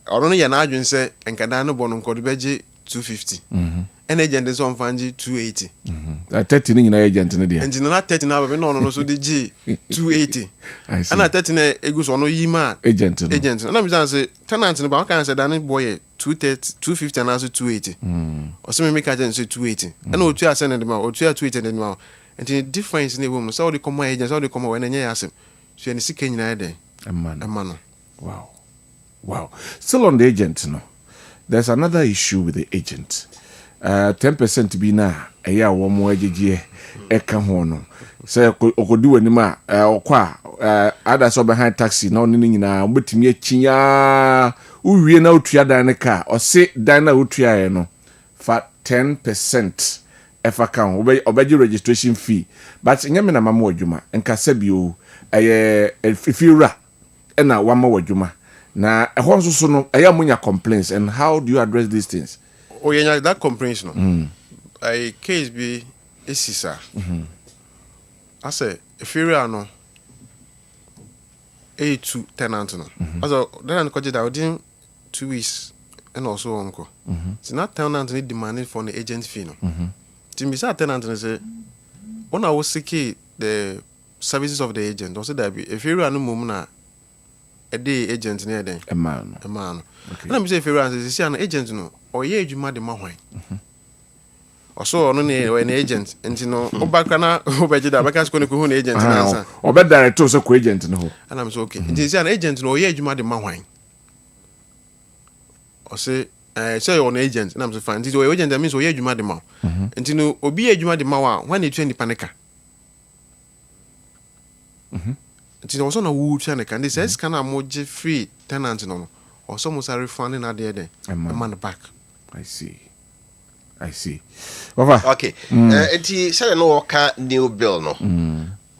ono no ye na adwun say enkada no bo no nkodi beje 250 and agent is on fanji 280 30 ni nyina agent ne dia and na 30 na be no so de g 280 and na 30 na egu so no yima agent na me say tenant no ba kan say dan boy 230 250 and also 280 or some make agent say 280 and otu asend dem otu 280 dem and the difference in the woman so they come agents so they come when enya asem so any sika nyina dey amano wow still on the agent no there's another issue with the agent 10% bi na eya wo mo agege eka ho no say okodi wani ma okwa ada so behind taxi na oni nyina obetimi achinya uwie na otua dan ne ka o se dan na otua ye no fa 10% efa kan obeji registration fee but nyame na mama wadwuma nka sabio fifiura na wama wadwuma na ehon so no eya munya complaints and how do you address these things yeah, that comprehension. a case be esisa. I say if you are no A2 tenant no. Also then I that within 2 weeks and also uncle. It's not tenant need demanding for the agent fee no. Timbisa tenant say when I was seeking the services of the agent, also that be if you are no moment a day agent near them. A man. Okay. Let me say if you are an agent no or ye juma de mahwan. Also no an agent and you know obakana obejida bakas ko ne ko agent na answer. Obe director so ko agent no. And I'm so okay. It is an agent no ye juma de mahwan. Or say you're an agent and I'm so fine. This agent that means ye juma de ma. And you know obi ye juma de ma when you train the panika. It is also no wood channel and this says can moje free tenant no or some was refunding at the end a man back. I see. Over. Okay. Enti say no ka new bill no.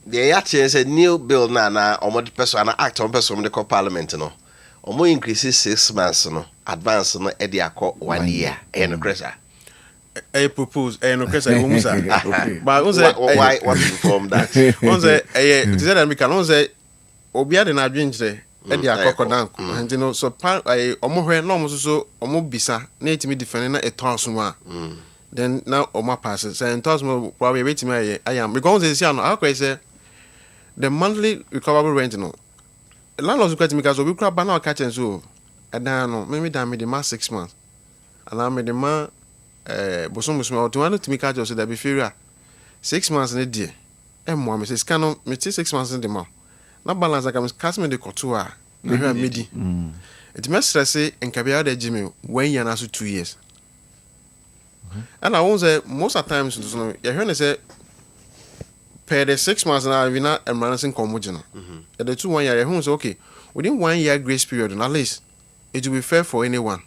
The actually say new bill na omo person na act on person the parliament no. Omo increase 6 months no. Advance no e dey akọ 1 year. No pressure. I propose no question we musa. But why what inform that? One say it is that we can on say obi ade na adwen kire e dey akọ danko. And you know so omo hwe na omo so omo bisa na etimi defend na etonso a. Then now omo pass say etonso probably wetimi I am because say no how say the monthly recoverable rent no landlord request me because obi kra ba na catch so edan no me dan me the ma 6 months and me the ma bosom to want to me catch so that be fair 6 months ne die mo me say scan me 6 months in the ma na balance like am cast me the koto a me hwa medi it me stress say enkabia da jimi 1 year na so 2 years and I won't say most of times so you hear say per the 6 months now we not embarrassing commotion the 2 1 year you say okay within 1 year grace period at least it will be fair for anyone.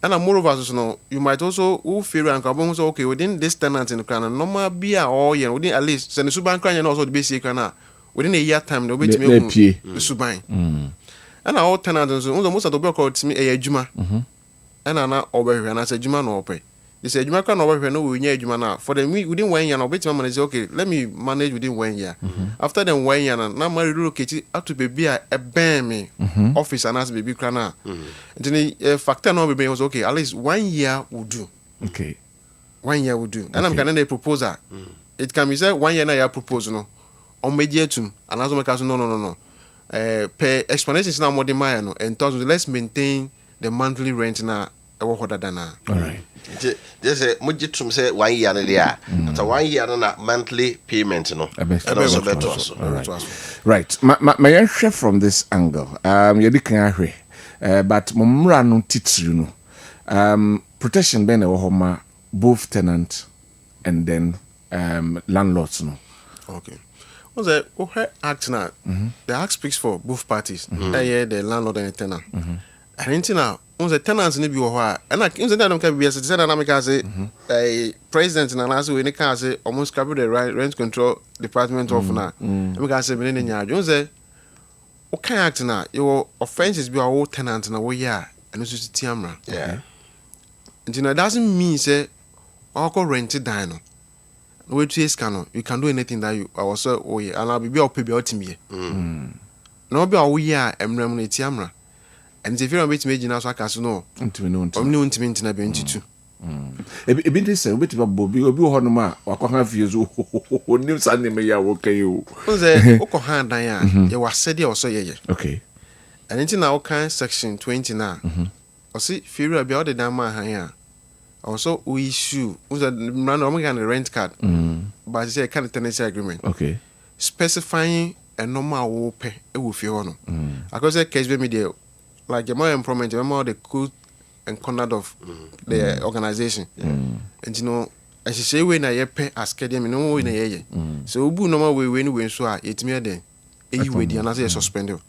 And moreover, so you might also feel and come so okay within this tenant in the crown normal be all year within at least send the suban crown also the basic crown within a year time they'll be to me the suban. And all tenants so most of the work called to me a juma. And I now over and I said juma no pay. They said juma can over no we near juma now for the within 1 year no bit man say okay let me manage within 1 year. After then 1 year now my relocate out to be a ban me office and as baby crown. Then factor no be was okay at least 1 year will do. Okay. 1 year will do. And I'm can proposal. It can be said 1 year na ya propose no. On mediatum and as make no. Per explanations now more demand no and let's maintain the monthly rent na all right. Just say mujitum say 1 year na there. After 1 year na monthly payment no. And also better also. Right. My share from this angle. You can hear. But mumra no titru no. Protection ben e both tenant and then landlords no. Okay. What's that? Act now. The act speaks for both parties. The landlord and the tenant. And now, the tenants need to be and I can't say that I can be as a say a president and also when they can say almost cover the rent control department of now. We can say in your Jones say okay act now your offenses be our tenant and we are and also tiamra. Yeah. And you know doesn't mean say all rented dino. No scan you can do anything that you also oh yeah and I'll be all pay out me. No be all we are emrem tiamra. And if you're a bit major now, so I can know. Only to be 22. A bit this a bit of Bobby or Honoma or have years who knew Sunday may I work you. Was there Okohan Diane? You were said or so, yeah. Okay. And into now kind section 20 now. Or see, fear about the damn man here. Also, we issue was a random rent card, but it's a kind of tenancy agreement. Okay. Specifying a normal pay with your honor. I could say Kessben media. Like the more employment, the more the code and conduct of the organization. And you know, as you say, when I pay as academy, no in a year. So, we no more when so it's me then. You wait, and as a suspended.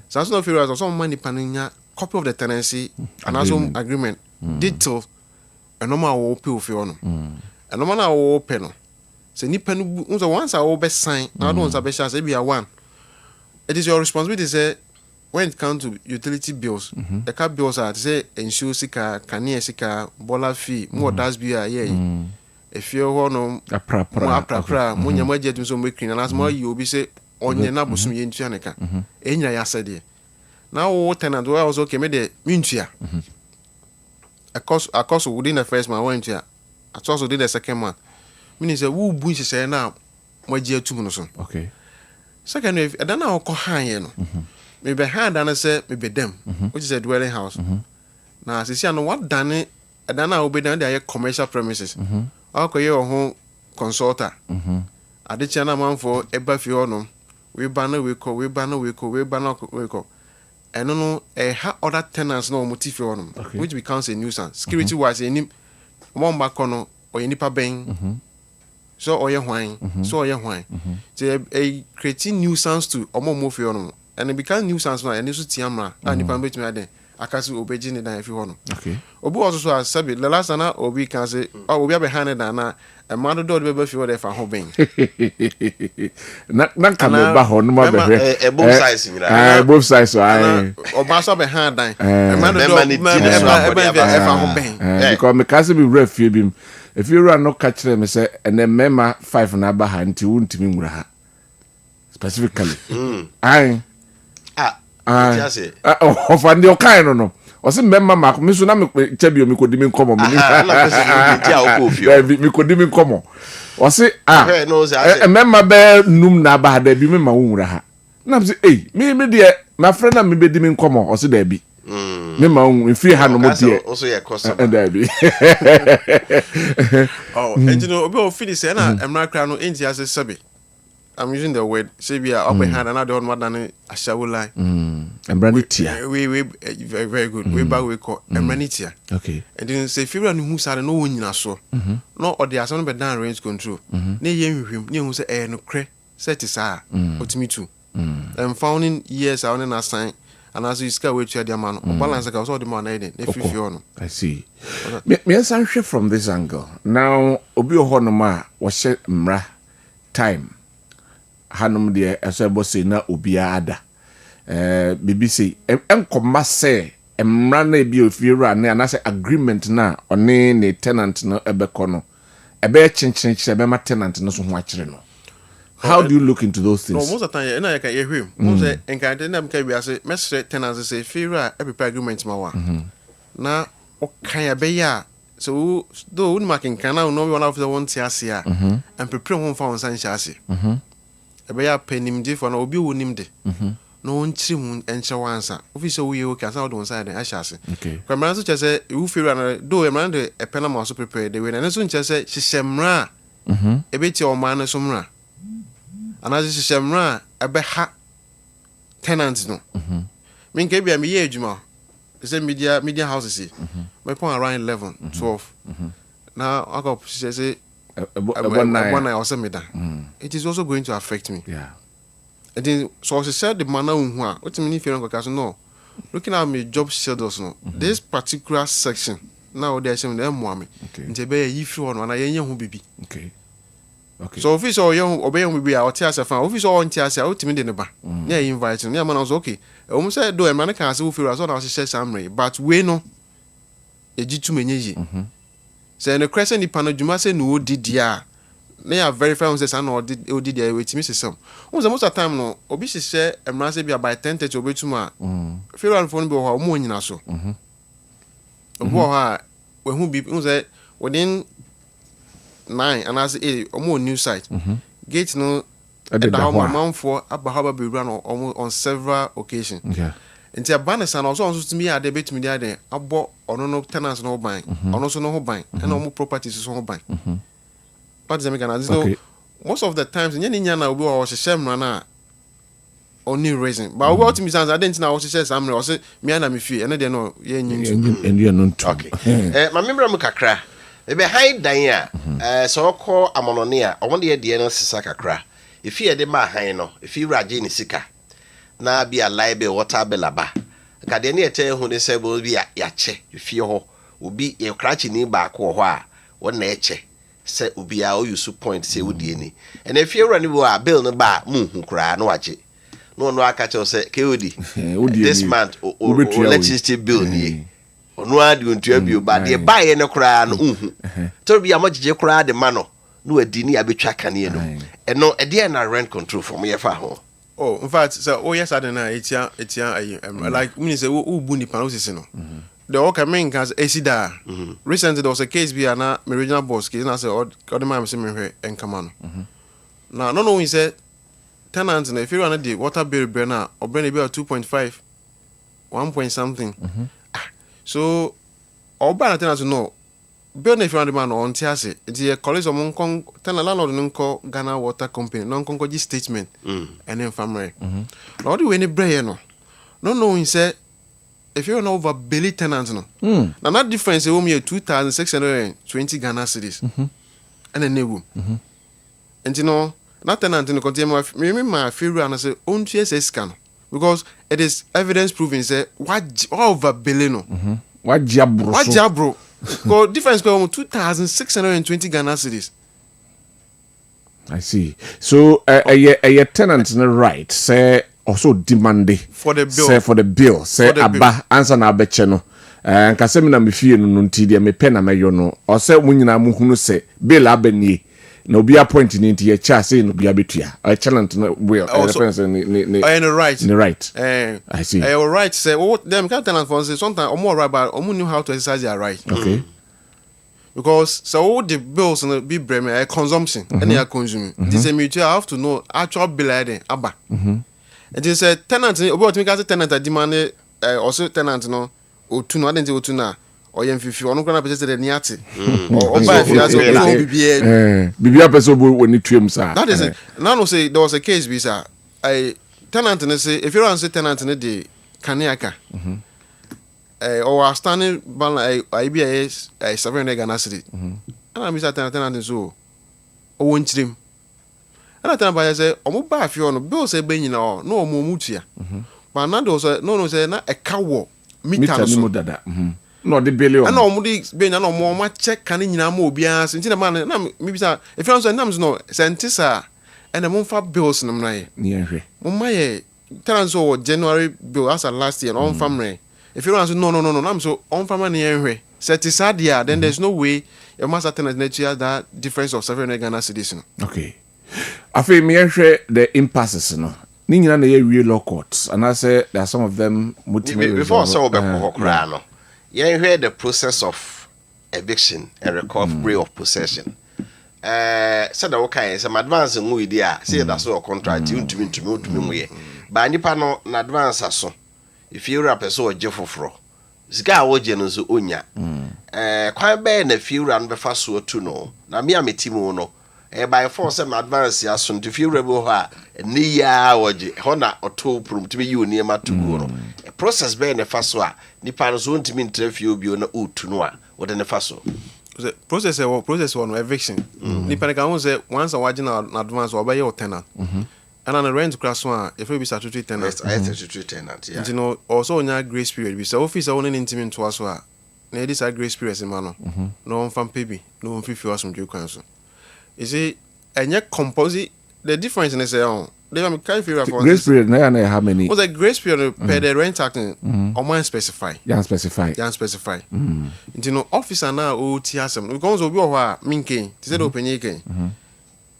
So, as no fear as some money panning copy of the tenancy and also agreement, detail a normal pay of your honor. A normal open. So, Nippen once I best sign, now don't have best be a one. It is your responsibility to say. When it comes to utility bills, the car bills are say ensure sika, kanye sika, bola fee, more does be a year. if you ho no aprapra mo nyama jetum so mekrin na so mo yi obi say onye na bosum ye ntua neka enya ya sede na wo tenant we also okay me de mintua across within the first month went here also did the second month meaning say wo bu nhye na mo je atum no so okay second if I don't know ko han ye no me be hand and say me be dem which is a dwelling house na sisi no what done adana obedan dey commercial premises akoye ho consultant adechi na manfo eba fi hono we ban we ko eno no ha other tenants no motive hono which becomes a nuisance security wise enim mo mbako no oyenipa ben so oye hwan so creating nuisance to omo fi hono and it becomes nuisance na eni so tiamra and nipa betumi ade akasi obeji ne dan fi hono okay obi also sabi the last na obi can say obi abehane dan na emado do be fi wo fa ho ben na kan ba ho no ma be both sides nyira both sides ai oba so behan dan emado do fa ho ben because me kasi be ref fie bim if you run no catch them say and then mema 5 na ba ha nti wuntimi nwura ha specifically ai ofandi okai no osi memma mako miso na me chebio mi kodimi nkomo mi kodimi nkomo osi memma be num na ba da bi me ma wunra ha na me say me de my friend na me be dimi nkomo osi da bi me ma wun fi ha no mo de also ye customer da bi and you know obi o feel say na emra kra no enti ase sabi I'm using the word say we are up behind another one more than a shower line. And Branitia. We very, very good. We back we call Emranitia. Okay. And then say if you run who said no one in so. No or there are some be down range control. Near him, near who say no cre set is what me too. And found in years I on a sign and as you scale with your man or balance like I saw the man if you know. I see. Me answer from this angle. Now Obi Honoma was set mra time. Hanum de asebo se na obia ada BBC enkoma se emra na bi ofiera na na se agreement na one ne tenant no ebeko no ebe chinchin ebe ma tenant no so ho akire no. How do you look into those things? No, most of the time na you hear mo say enka na mka bi ase mesre tenants say fiera e prepare agreement ma wa na o kan ya be ya so do un making kana no we one of the one tiase a and prepare one for one san chase ebe ya penimdi for na obi wonimde no nchiri mu enche wansa office wo ye o kasa do side a chase kwa man so chese u fiera na do e man de e pena ma so prepare the way na so nchese hyehyemra ebe ti o man so mra anazi hyehyemra ebe ha tenants no min ke bia me ye adwuma say media houses my point around 11 12 now I got say one night it is also going to affect me. Yeah. And then so I said the manner what mean if you don't no looking at my job schedules no this particular section now they are saying them mommy nti be if you want na yen hu bibi okay so office or yen obey hu bibi a o tia se fan office or ntia se o timi de ne ba na invite no man so okay o say do e man kan se wo feel so na share summary but we no ejitu menyeji say no crescent ni panadwuma say no didia na ya verify on say say no didia we timi system most of the time no obi share emra say bia by 10:30 obetuma feel on phone bi ho mo nyina so obo ha we hu bi say within 9 and as omo new site gate no the man for abahaba be run on several occasions. Yeah. Nti abanesa na also to me ade betumi dey ade abo ono no tenants no ban ono so no ho ban and omo properties so ho ban. What is make an so most of the times nya na obi o hyehyem na only reason but obi ultimate sense I didn't know hyehyem samre o say me na me fie ene de no ye nyintu and you know okay ma membra mu kakra ebe high dan a so ko amonone a omo de no sisa kakra if you de ma han no if you raje ni sika na bia libe water belaba ka de ne ete hu ne sebo bia ya che if you ho obi e krachi ni ba ko ho a wona eche se obi a o use point se wodie ni and if you run a bill no ba mu hu kra no wache no aka che se ke odi this month electricity bill ni ono ade ontua bio ba de bae ne kura no uhu to bi amagye kura de ma no no adi ni abetwa kane no eno ede na rent control from ye fa ho. Oh, in fact, so yes, I don't know. Like when you say bu ni panel no. The okay main cause Esida. Recently there was a case be na my regional boss case na say all the man say me hwe enkama no. Now no we say tenants na if you run the water bill na obren be 2.5 1 point something. So oba tenants no bill na if you run the man on tiase the college of Monkong tenant landlord no Ghana Water Company no konko statement and then family. Now the way ni bre no we say if you're not over belly tenants, no. Now that difference is only 2,620 Ghana cedis, and a new. And you know, that tenant in the container, my favorite and I say, own TSS scan because it is evidence proving say what over belly no. What jabro? Because difference go 2,620 Ghana cedis. I see. So a tenant no right say. Also demanding for the bill. Say for the bill. Say aba answer na abeche no. Nka se me na me fie no nti de me pe na me yo no. O se munyina mu hunu se bill abani. Na obi appoint ni nti ye cha say no bia betua. A challenge no will reference ni right. Ni right. I see. Right say them can tenant for say sometimes or right but omu knew how to exercise their right. Okay. Because so all the bills no be breme consumption and they are consuming. This is mutual have to know actual bill aba. It is a tenant, about me, as tenant, I demand also tenant, no, or two, no, I didn't do two now, or if you are not going to purchase the Niati, or buy BBA person when it trims. That is it. Now, say there was a case, visa, a tenant, and say, if you answer tenant in a day, Kaniaka, or a standing ban, IBS, a 7 Ghana city, and I'm Mr. Tenant, so, or one trim. And I tell by say, "Omo ba fi ono bill say be nyina o no omo mutua." But na do say no say na e kawo meter so dada. No the bill. And omo di be na omo ma check kan nyina ma obi as nti na man na me bisa if you say nam no sentisa and mo fa bills nam na ye. Ye hwe. Mo ma ye transfer January bill as last year on family. If you answer no nam so on family na ye hwe. Setisa dia then there's no way you must attend nature that difference of 700 Ghana cedis. Okay. Afi me hwe the impasses no ni nyina na ye wie law courts and I say there are some of them before so be kokra no ye hwe the process of eviction and recovery of possession said the okay say advance ngu idi a say that so contract untumi mu ye ba nipa no na advance aso if you rap so oje foforo sika woje no so onya kwan be na fiura no be fa so otu no na me ametimu no by force some advance ya so if you rebel ha ni ya woje hona oto prum to be you ni ma to go no process be na fa so a nipa no so ntimi interview bi na otu no a wo de ne fa so process one eviction nipa ka won say once a wagina na advance wo be your tenant and on the rent class one if we be statutory tenant statutory tenant yeah you know also on grace period be so office won intimi to aso a na this grace period se ma no no on fam pay bi no on fifi asum dwe kwan so. You see, and yet composite the difference in the say they am kind of for grace period na how many was a grace period per the rent act on man specify specify you know officer now o ti asem because obi o ha minke ti say open yeke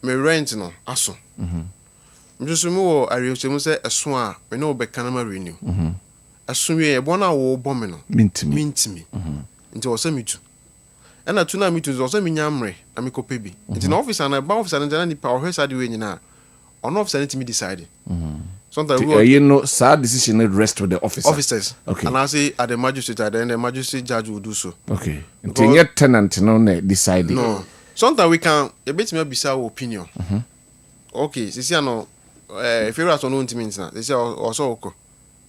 me rent no aso just me wo ariosemu say eso a me no be kanama renew aso we e bona wo bo me no mintimi nti o say mitu and na tuna meetings also minyamre na mikope bi nti na officer na ba officer na ni power hesa de we nyina on officer na timi decide sometimes we you know sad decision rest with the officers okay and I say at the magistrate then the magistrate judge will do so okay nti yet tenant no na decide no sometimes we can a bit me bisa opinion okay sisi no if you are no ntimi ntina sisi also oko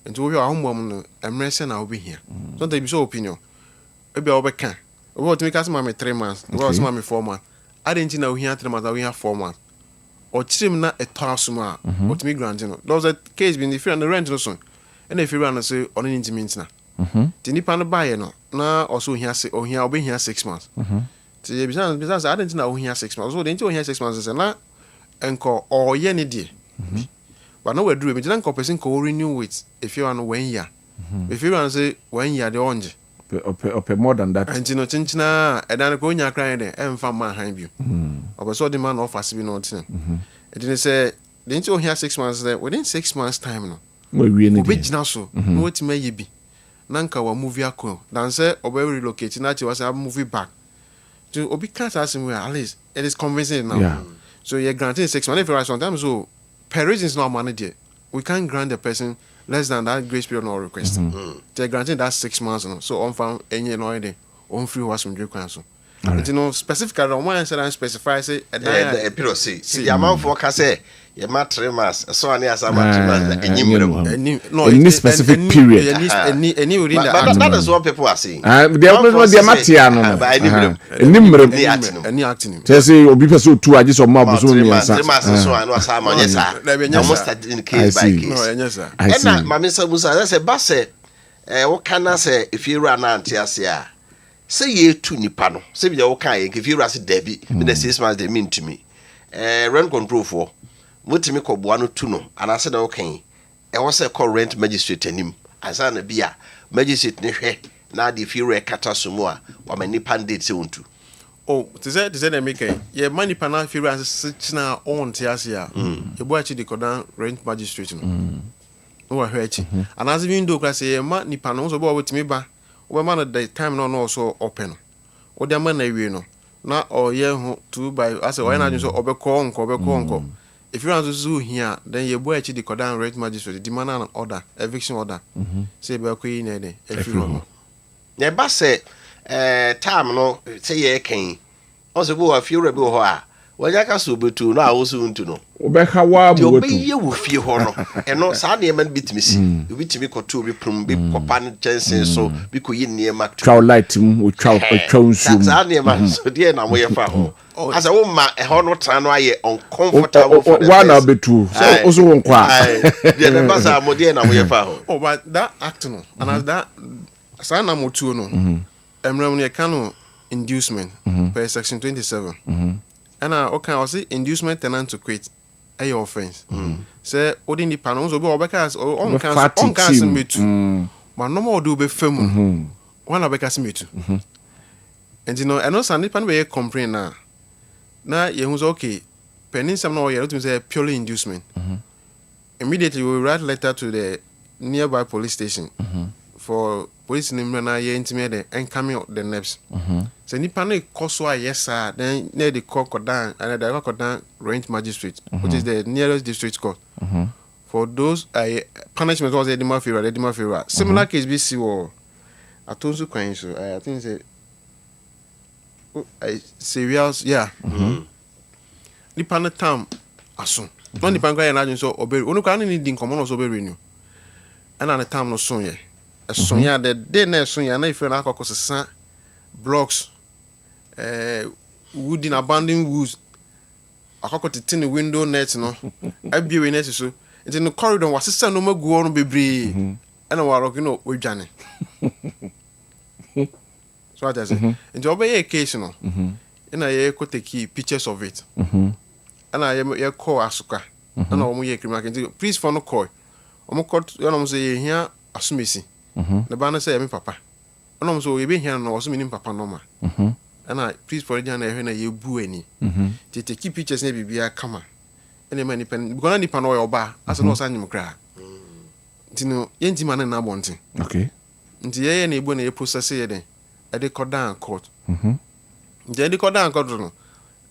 nti we ahombom no emrese na obi hia sometimes bisa opinion ebi a obeka what to make us 3 months, was mommy 4 months. I didn't know we had 3 months, we have 4 months. Or trim not a tossuma, what to me granting. There was a case being the fear and the rent also. And if you run and say on an intimate now. The Nipan buyer no, now also he has or he will be here 6 months. Besides, I didn't know he has 6 months. So they here 6 months and now and call or any day. But no, we're doing it. Then person call renew it if you are 1 year. If you run say 1 year, the orange. Ope more than that. And you know, chinchina, and then go in your crying there, and found my hand you. I was so the man off as we know. It didn't say, didn't you hear 6 months there? Within 6 months' time, no. We really Which now so, what may be? Nanka wa movie ako. Dan say obe relocate. Na chi was a movie back. To obi can't ask him where at least it is convincing now. Yeah. So you're granting 6 months. If you are sometimes so per reason is not managed. We can't grant the person less than that grace period or request. They're granting that 6 months. No? So on found any no idea. On free was from council. Right. You know specifically on one side and specify say the period see the amount for can say you mat 3 months so any as about 3 months no in this specific period any within the that is what people are saying they matia no any acting say obi person two aje so ma boso mi ansa 3 months so anu asa ma yes almost in case by case no yes sir and na mama say musa say ba say wo kana say if you run anti ase say ye tu nipa no say bi wo kan ye if you rasi debi me the 6 months they mean to me rent control for mutimi ko boa no tu no ana say na wo kan e wo say call rent magistrate anim asa na bia magistrate ne hwe na the if you rekata so mu a wa mani pandate se wontu oh to say na make ye money pana if you rasi china on tiase a ye bo achi the kodan rent magistrate no wo hwe achi ana say window class ye ma nipa no so bo wotimi ba we man the time no so open o de man na wie no na oye ho 2 by as o na so obekọ nko if you want to zoo here then you boy the Kodan rent magistrate demand an order eviction order say be ko yi na dey if you ne ba say time no say ye kan o so bo afie rebi ho a wanya ka so betu no a wo so ntu no obeka wa bo betu ye wo fie ho no eno sa na man bitimi si bitimi ko to bi prum bi papa ne chansen so bi ko yi ne ma twa light mu twa nsu sa na man so de na mo ye fa ho asa wo ma ho no tan no aye uncomfortable for the one betu so so won kwa de na ba sa mo de na mo ye fa ho oh but that act no and that sa na mo tu no emram ne ka no inducement per section 27 and okay I say inducement tenant to quit a offense say odi ni panon so be obeka on cancel metu but no more do be fam one obeka metu and you know and also ni pan be complain na ye hu so okay penin some no you to say purely inducement immediately we write letter to the nearby police station for police name na ye intimate and coming the next so ni pan koso a yes sir then near the Kodan and the Kodan range magistrate which is the nearest district court for those punishment was the mafia similar case BC or atonsu kwan so I think say serious yeah ni pan tam aso no ni pan kwan na so obere onu kan ni din komo no so obere renew and na tam no so ye so ya the day na so ya na ife na akoko sesa blocks wooden abandoned woods akoko tete ne window net no abiewe net so it in the corridor was sesa no magu no bebre and wa rock no odwane so I just and obey a case no and I go take pictures of it and I call asuka and omo ye criminal please for no call omo court you know say here asumesi the banner say me papa no so we be here no so me papa no ma and I please for Jana na ye bu ani to take pictures na bibia kama any man pen because ni pan oil ba as no san nyim kra ntino ye ntima na bontin okay nti ye na ebu na ye process ye den e dey Kodan court nti dey Kodan court no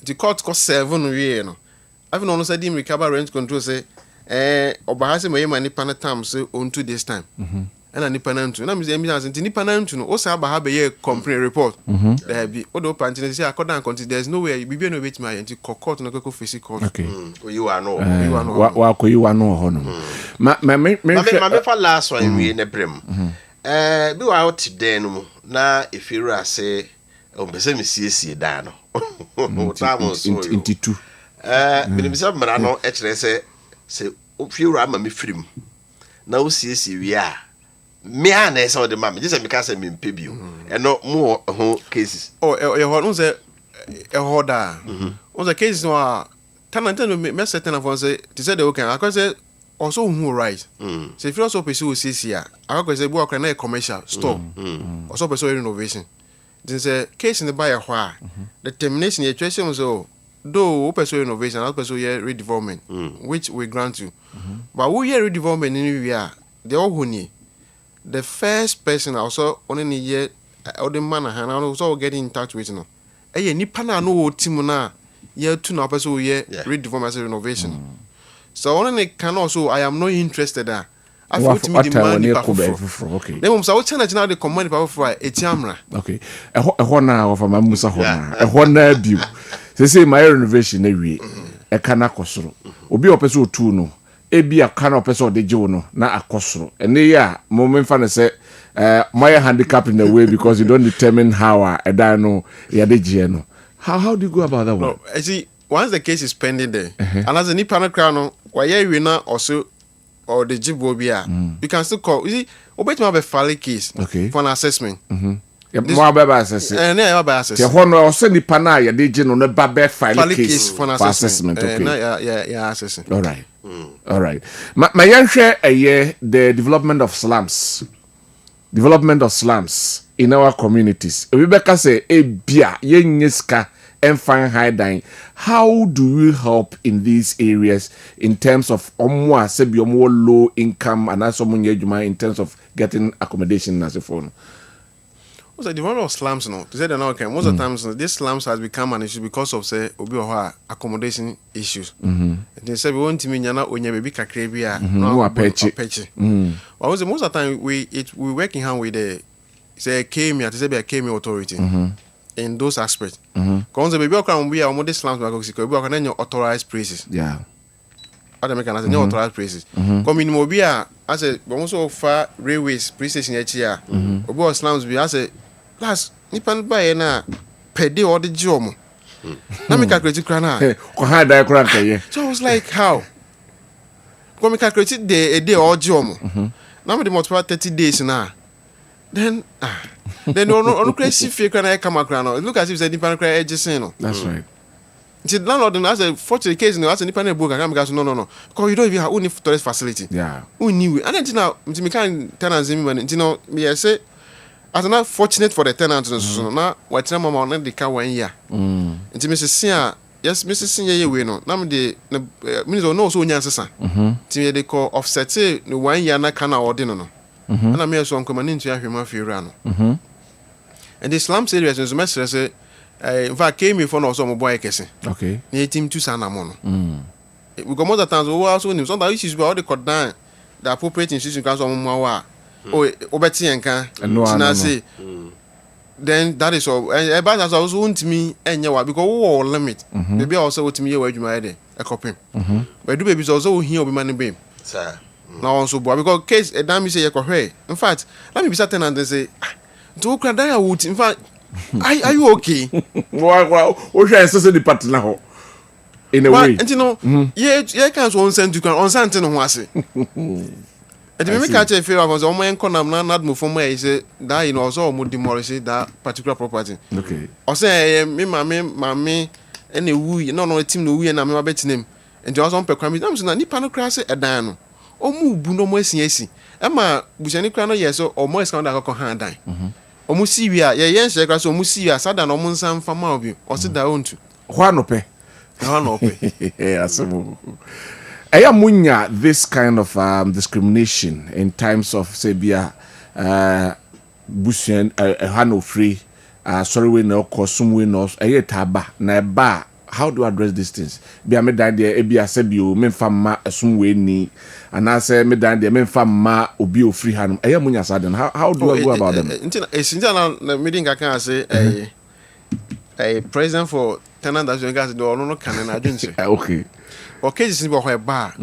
the court cost 7 we no afi no say dim recover rent control say oba se me man nipa na time say onto this time and nipa na ntu na me say nti nipa na ntu no o say aba ha be ye complaint report there be o do panti say Kodan court there's no way bibia no wait my nti court no go face court okay you are no wa ko you are no ho no me fa last one we na brem bi wa out den no na ifira say o be say me siesie da no o ta mo so into two me be say mara no e kire say o fiura ma me firim na o siesie wi a me an e say o de ma me just me ka say me mpebio e no mo ho cases oh e ho no say e ho da o say cases no tenant no me certain of say to say the okay I can say also who right. So if you also pursue CCA, I go say we are a commercial store. Also pursue renovation. Then say case in the buyer why the termination the treasure was though pursue renovation, also pursue redevelopment, which we grant you. But we hear redevelopment in we are the all who the first person also only year or the man and also getting in touch with no. Eh, nipa na no team na year 2 na pursue redevelopment renovation. So only can also I am not interested there. I feel to me the money okay. Then we say what channel now the command power for etiamra. Okay. Ehọ na of ma musa ho na. Ehọ na biu. Say my renovation na wie. E kana kosoro. Obi opeso otu no. Ebi akana opeso de je no na akosoro. Ene ya mo memfa na say my handicap in the way because you don't determine how I no ya de je no. How do you go about that one? No, I see once the case is pending there, and as a nipa na crown no, why you na also or the jibobia, you can still call. You see, obey to have a phallic case for an assessment. More about assessment. And yeah, about assessment. The one or send the pana ya de no na babe phallic case for an assessment. Okay. Yeah, assessment. All right. All right. My young share the development of slums. Development of slums in our communities. We better say bia yenyeska and fine high dying. How do we help in these areas in terms of omwa sebi omwo low income and also in terms of getting accommodation as a phone? Also, the development of slums, no, to say that okay, most of the times this slums has become an issue because of say obi or accommodation issues. They say we want to mean yana onya baby kakrebia no apechi. But also most of the time we work in hand with the say KMI, to say be a KMI authority. In those aspects. Because the baby can be a modest slums because we are can authorized places. Yeah. Other mechanics authorized places. Come in Mobia as a also far railways pre-station here. Obo slums be as a last nipan buy na per day or the job. Let me calculate crana. So I was like, how? Come calculate a day or job. Now we multiply 30 days now. Then no crazy fear can I come around. Look as if the nipan cry edges. That's right. The landlord has a fortunate case in the nipan book. I come because no. Because you don't even have only toilet facility. Yeah. Who knew it? And then now, me can tenants in me. You know, me I say, as not fortunate for the tenants. So now, what time I'm on the car 1 year. Into Mrs. Sia, yes, Mrs. Sia, we know. Now the minister knows who answer. To they call offset the 1 year na can order no. And I'm here so coming into a human funeral. And the slums areas is a message say, in fact, came in front of some boy Kessben. Okay. Near team to Sanamono. We got more times we also knew some issues about the cut down the appropriate institution council on Mawa. Oh, Obeti and can and say. Then that is all. And about as I was want to me and you because all limit. Maybe also to me where you might a copy. But do babies also here be money beam. Sir. Now also boy because case a damn say you in fact, let me be certain and say do cry wood. In fact, are you okay? Wow, the partner in a way. And you know, yeah, can't on send you can on something on was it. And the make catch a fear was on my corner not move from where he said that you know also would demolish that particular property. Okay. Or say me mammy any woo no a team no we and I'm a betting him. And just on per crime, I'm saying Nipano crass a dano. O mu bu no mo asiasi ama bushani kra no yeso o mo eska na akọ han dan o mu si wi a ye yen hye kra so o mu si wi a sada no mo nsan fa ma obi o se da ontu ho anope asemo eya munya this kind of discrimination in times of say bia bushan hano free sorry we no kosum we no eya taba na ba. How do I address these things? Be a me dan there, e be a se bio me fama asum we ni, and I say me dan there me fama obi ofri hanum. Eya munya saden. How do I go about them? Since na meeting I can say a president for tenant association do no can na adwin say. Okay. Okay, this is about bar.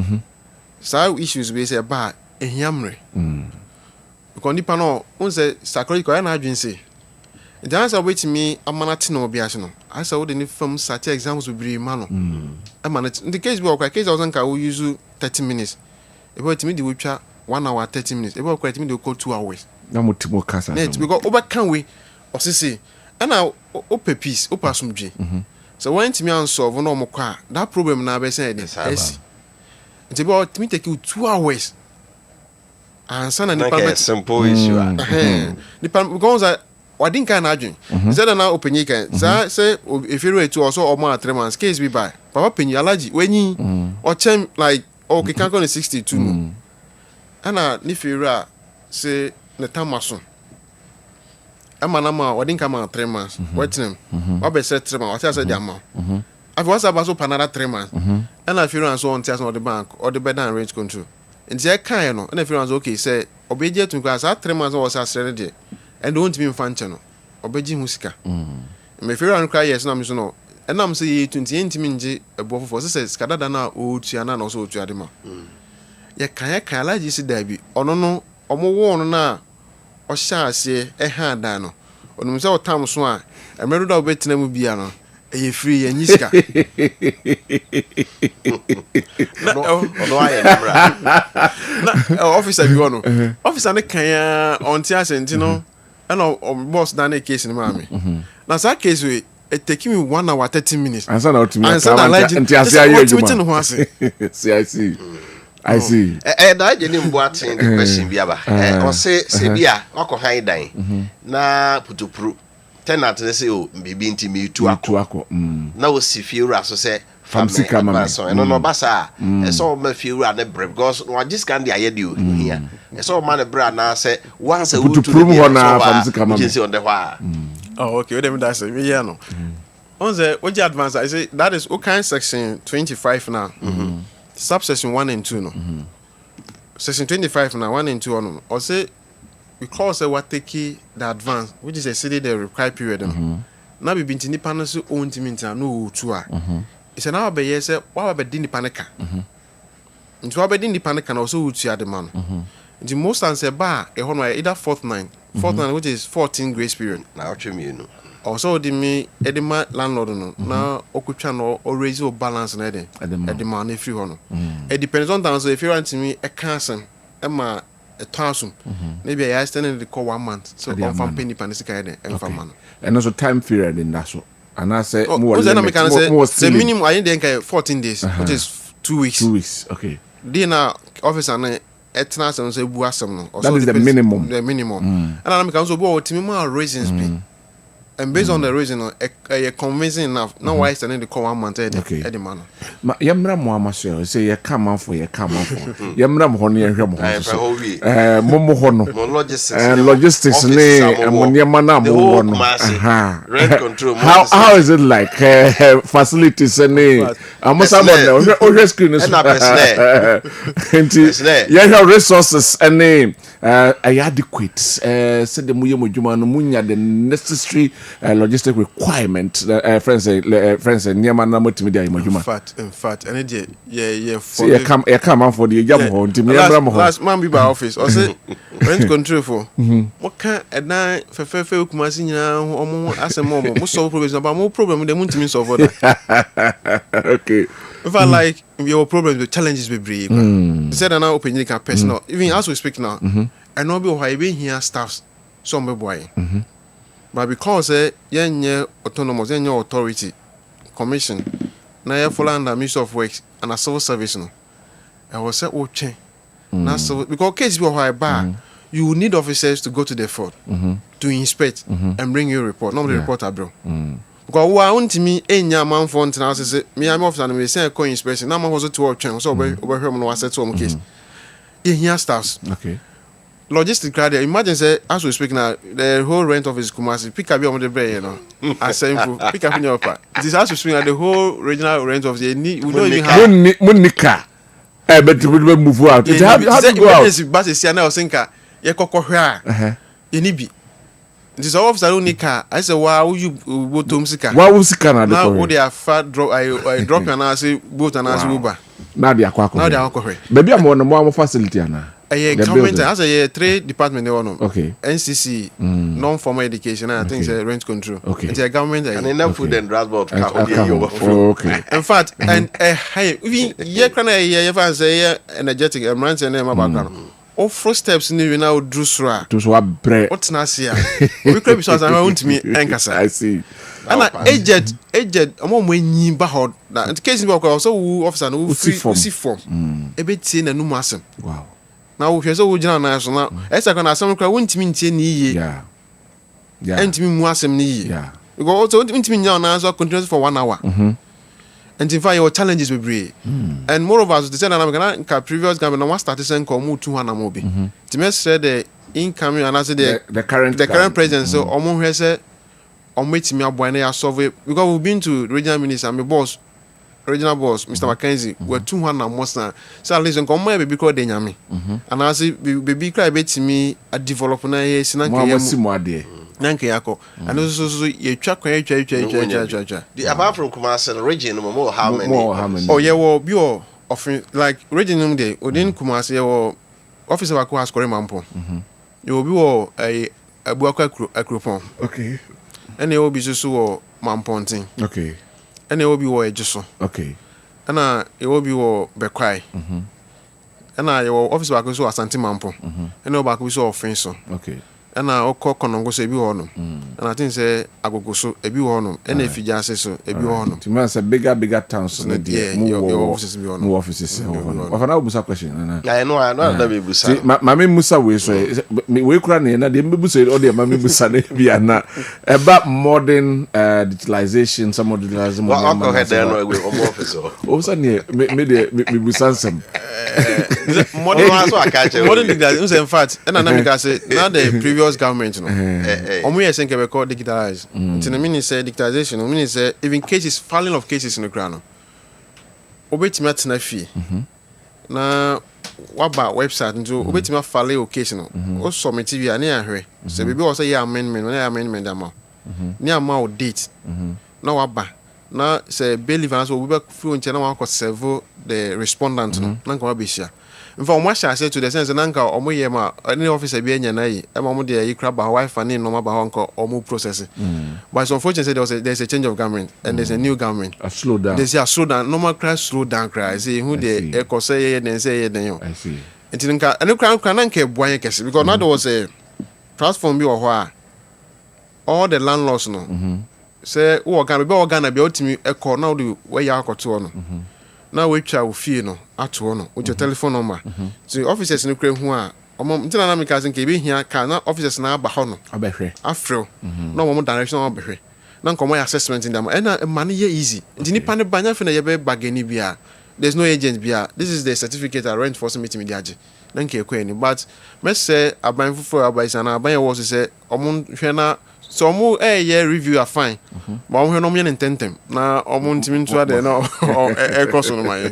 So issues we say bar ehiamre. Because nipa no un say psychological na adwin say. The answer wait me amanati no obi no. I saw the from sati exams will be mano. Amanati in the case we okay case I was nka we use 30 minutes. About me the we twa 1 hour 30 minutes. About quite me the call 2 hours. Na motimo kasa. Net because over can we or say and now open peace open asumdwe. So when me an solve no mo kwa that problem na be say yes. It's about me take you 2 hours. And son and the simple issue. The because I didn't kind of dream. Said now open you can say if you read to also or more 3 months case be by Papa Penny allergy when you or chem like okay can't go 62 and if you say the time mason. I'm an amount, I didn't come out 3 months. What's him? I be said 3 months. I said the amount. I've also about another 3 months. And I feel and so on test on the bank or the bed and range control. And the kind and if you was okay, say obedient to class at 3 months was a serenity. And don't mean fan channel. Obey musica. My fear and cry yes, no, no. And I'm saying 28 minutes above for says Cadana or Tiana also to Adima. Ya can like this, Debbie, or no, or more worn now. Or shall say a hand dano. Or himself Tom Swan, a married out Betnam will be an a free and Yiska. Officer, you know, Officer Kaya on Tias and Tino, and on boss done a case in Mammy. Now, that case, it taking me 1 hour 30 minutes. And so out to me, and so I like I see. I see. And I didn't watch the question Biaba. Or say, Bia, Uncle High Dine. Na put to prove. Tenant, they say, oh, be binti me to Aqua. Now, see few rasso say, Famsi Camasso, and no Bassa. And so, my few rather brave because I just can't hear you here. And so, man, brand now say, once a wood to prove one Famsi on the wire. Oh, okay, whatever that's a Viano. On the what you advance, I say that is okay, section 25 now. Subsection 1 and 2 no. Section 25 now 1 and 2 on. Or say because what take the advance, which is a city the required period. Now we been to independence own team no 2 It's an hour by yes, what about the panica? Into our the panic and also to the man. The most answer bar a one either fortnight, which is 14 grace period. Now what you mean? Also, the me edema landlord no now okuchano or raise your balance na ede edema na free hono. It depends on time. So if you want to me a cancer, a thousand, maybe I extended the call 1 month. So I'm from penny panisika ede and from man. And also time period in that so. And I say more the minimum I think 14 days, which is 2 weeks. 2 weeks, okay. Dinner officer na etna some say buasam no. That is the minimum. The minimum. And I'm also bo to me more reasons be. And based on the reason, a convincing enough. No why standing the call 1 month Eddie man. Yamra Moama say, you come out for your come out for Yamra Honey and Momo Hono, logistics, and when Yamana, rent control. How is it like facilities and name? I must have rescue resources and name adequate. Said the Muyamujuma Munya, the necessary logistic requirement friends and Yamana multimedia in fact and come out for the last man be by office or say rent control for what can at night for Kumasi as a mom most solve problems about more problem with the multi means of order. Okay. If I like your problems, the challenges be brief. Said an opinion can personal. Even as we speak now, I know be why being here staffs some boy. But because you're autonomous, your authority, commission, now you fall under Ministry of Works and a civil service. No, I was said, oh, change. So because case be why bar, you need officers to go to the fort to inspect and bring you a report. Normally, report are bro. Because why won't me any man for now say me I'm officer and we say a coin inspection. Now I'm also to work channel. So over here, I said to him case. In here staffs. Okay. Logistic crowd. Imagine say as we speak now, the whole rent of his Kumasi pick up on the bread, you know. I say pick up in your part. This as we speak now, the whole regional rent of the need. We don't even have Monica. But we will move out. It have to go out. But it's Siana or Sinka. You koko hwa. You need be. This officer only car. I say wow you go to Msika. Wow Msika na now what they are fat drop I drop and I say boat and I say Uber. Now they are kwako. Now they are kwako. Baby I'm on more facility na. Government has a 3 department they want. Okay. NCC, non-formal education, and I think it's rent control. Okay. It's a government and enough food and transport. Okay. In fact, and hey, we yeah, can I say energetic and rent and background. all first steps ni we now drew sura. To so bread. What's na see? We could be so as I want me enkasa. I see. And aged omo mwenyi ba ho na in case we go so officer no free form. E be tie na numu asem. Wow. Na wo hwe so wo gina na so na e second asem kra wontimi ntie ni yiye. Yeah. Yeah. Entimi mu asem ni yiye. Yeah. Because also wontimi nya na so continuous for 1 hour. And in fact your challenges will be. And moreover the say na previous government na one start say nko mu 200 mo bi. Timi say the incoming and as the current president so omo hwe say ometimi aboa na ya solve because we've been to regional minister my boss regional boss Mr. Mackenzie we're 200 most na so at least nko mo be because de nyame and as be cry betimi a develop na here sinanke yemu nanke yako and so ye twa kwan twa the apart from Kumasi region more how many oh yeah wo bi o offering like region num dey odin Kumasi ye wo officer wa ko has kore mampo you bi wo abuakwa akropon okay and you will be so or Mamponting. Okay. And you will be war just okay. And you will be war Bequai. And I will office back so Asante Mampo. And no back we saw offense. Okay. And I call Conongo say be honor. And I think say I go so a be honor. And if you just say so a be honor. To me, say bigger towns. Yeah, your offices be honor. More offices. Of an Abusa question. I know. Let me Busa. Mammy Musa way so we cry na the Busa or the Mammy Busa be na about modern digitalization. Some of digitalization. Well, Uncle had there no officer. Oh, suddenly me Busa some. Modern digitalization. In fact, and I say now the previous government, you know, we are saying we call digitalized. So the meaning say digitalization. The meaning say even cases, filing of cases in the ground. Obey me at na fee. Na waba website nso obey me file o case no. O submit TV ani ahwe. So baby o say ya amendment ama. Ni ama o date. Na waba. Na say bailiff na so we be free nche na wa serve the respondent no. Na nka be share. In fact, what I say to the sense nanka omo ye ma any officer be enya na yi e ma mo de yi kra ba wife and no ma ba honko omo processing. But it's unfortunate there's a change of government and there's a new government. A slow down. There's a slow down normal crash slow down cry. See who the e say then say then yo. I see. Enti nka enu kra nanka buan kese because now there was a platform bi o ho all the landlords no. Say wo organ be organ na be otimi e call now the where ya akoto no. Now we try to feel no at one with your telephone number. So officers in Ukraine who are ntina na meka say nke be hia ka na officers na aba ho no abehwe afro no mo direction abehwe na nkomo assessment in them and money easy ntini pa ne banya fe na ye be bagani bia there's no agent bia this is the certificate I rent for some meeting mediaje na nke ekweni but me say aban fufu abaisa na aban was say omo hwe na so omo year review are fine but omo hwe no mo yen tentem na omo ntimi ntua de no e cross no my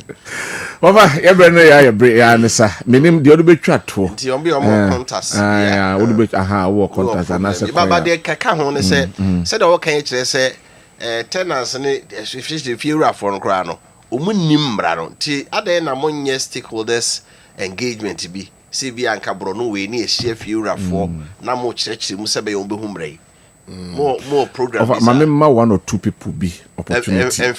Baba, every day I break answer. Minim the other be chat to. The omo contest. Ah, would be war contest and answer. Baba de kaka ho ne say the o kan kire say tenants ne if you are for nkra no omu nim bra no ti ade na monye stakeholders engagement bi se bi anka bro no we ni ehia fiura for na mo kire mu se be yon be humbre more programs. Mamma 1 or 2 people be opportunity.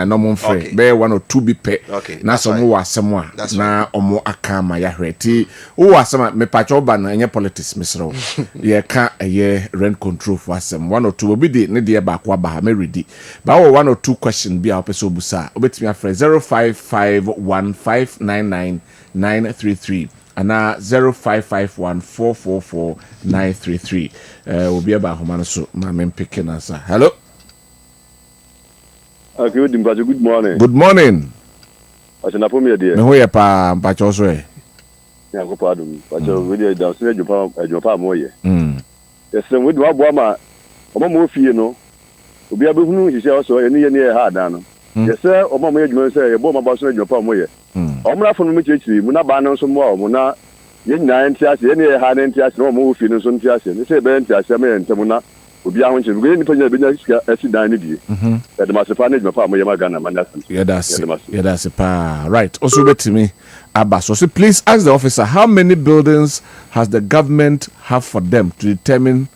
No more free. Be 1 or 2 be pay. Na some wa semwa na omo akama ya hweti. O asema me pacho ba na enye politics misro. Ye ka ye rent control for asem 1 or 2 obi de ne de ba kwa ba me ready. Ba 1 or 2 question bi a opeso busa. Obetimi afre 0551599933. Ana 0551444933 will be about Homano so my men picking us. Hello. Good morning. Good morning. I should not put me a dear. No, we are patch also. Yeah, go pardon. But you down to Japan more. Yes, then we do have Wama. Omo fee no. We be able to see also any near hard down. Yes, sir. Omo may say a bomb about Japan more. Omra from me chichi muna ba no so mo muna yen na entiase yen e ha na entiase no mo fi no so entiase ni se be entiase me entemuna obi ahun che bi ni panya bi na asidan ni bi e de masefa na juma pa mo yema Ghana manasa yeah that's pa right also betimi aba so please ask the officer how many buildings has the government have for them to determine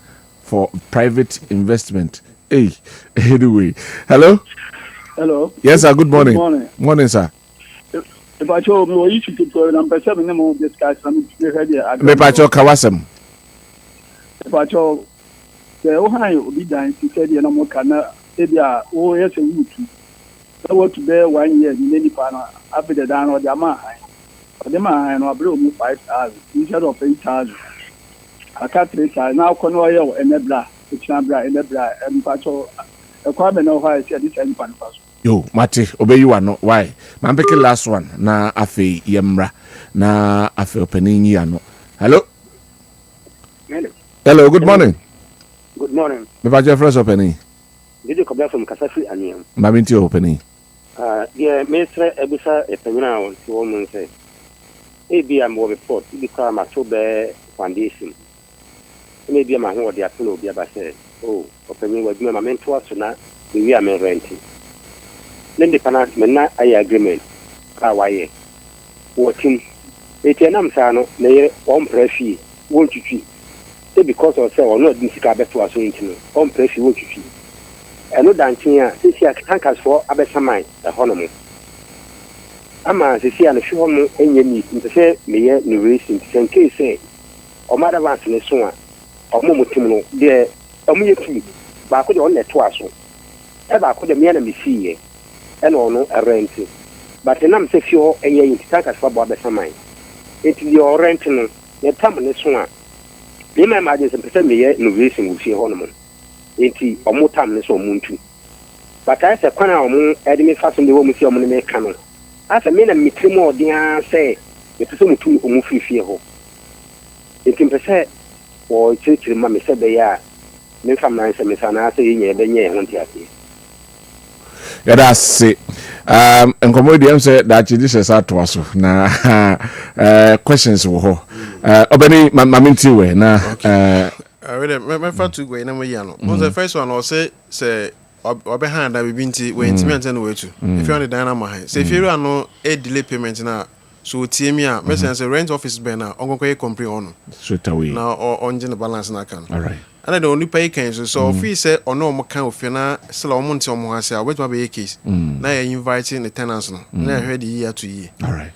for private investment anyway hello Hello. Yes sir, good morning. Good morning. Morning sir. If I show no issue to I'm perceiving them all discuss some behavior. Me pacho kawasem. If I show the Ohio be dying to say the no kana ebia o yes and you so what to bear 1 year in any panel after the down or the amount the man and bro 5,000 instead of 8,000 I can't trace now kono and nebla it's nabra and nebla and pacho a Kwabena why I said this and pan Yo, Mate, obey you are not why. Man, pick the last one. Na afe yemra. Na afe opening yano. Hello? Hello, good morning. Good morning. Me pa je first opening. Did you come from Kasafi Aniam? Mabinti opening. Yeah, Minister Ebisa Epena on to woman say. Maybe I'm more report because my two bear foundation. Maybe I'm a whole the apollo be about say. Oh, opening was my mentor so now we are renting. Then the panasman na I agreement. Kawaye. Working. Etenam Sano, lay on pressy, won't you see? Say because of say or not this cabin to us into on pressy, won't you see? I know dancing here, this year tank us for Abesamai, a honor. Ama, the sea and a few home in your knee, to say, me, new racing, to case say, or Mother Vance in the swan, or Momotimo, dear, or me a tree, but I could only twice. Ever could the enemy see ye. And no a rent. But the name says you and you tank us for Abesamai. It's your renting, your time in this one. The man imagines and pretend me no racing will see ornament. Ain't or more time this or moon too. But I said, Quana or moon, adding me fast in the woman see on the cannon. As a man and me 3 more, dear say, it's some 2 or more fear. It's in percent or church, mammy said they are. Then from 9 seconds and I say, yeah, then yeah, won't you? Yeah, that's it. And comedian said that this is out to us. Na questions wo. Obeni maminti we na I read my fat to go in a yano. The first one or say behind that we been to we intimate and way to. If you're on the dynamite, say if you are no a delay payment now. So TMia, message say rent office banner, on go compre on. Straight away. Now or on the balance na can. All right. And I don't only pay cases. So if we say or no more kind of fina, still a month or more, I say, I wait my be a case. Now you're inviting the tenants. Now I heard year to year. All right.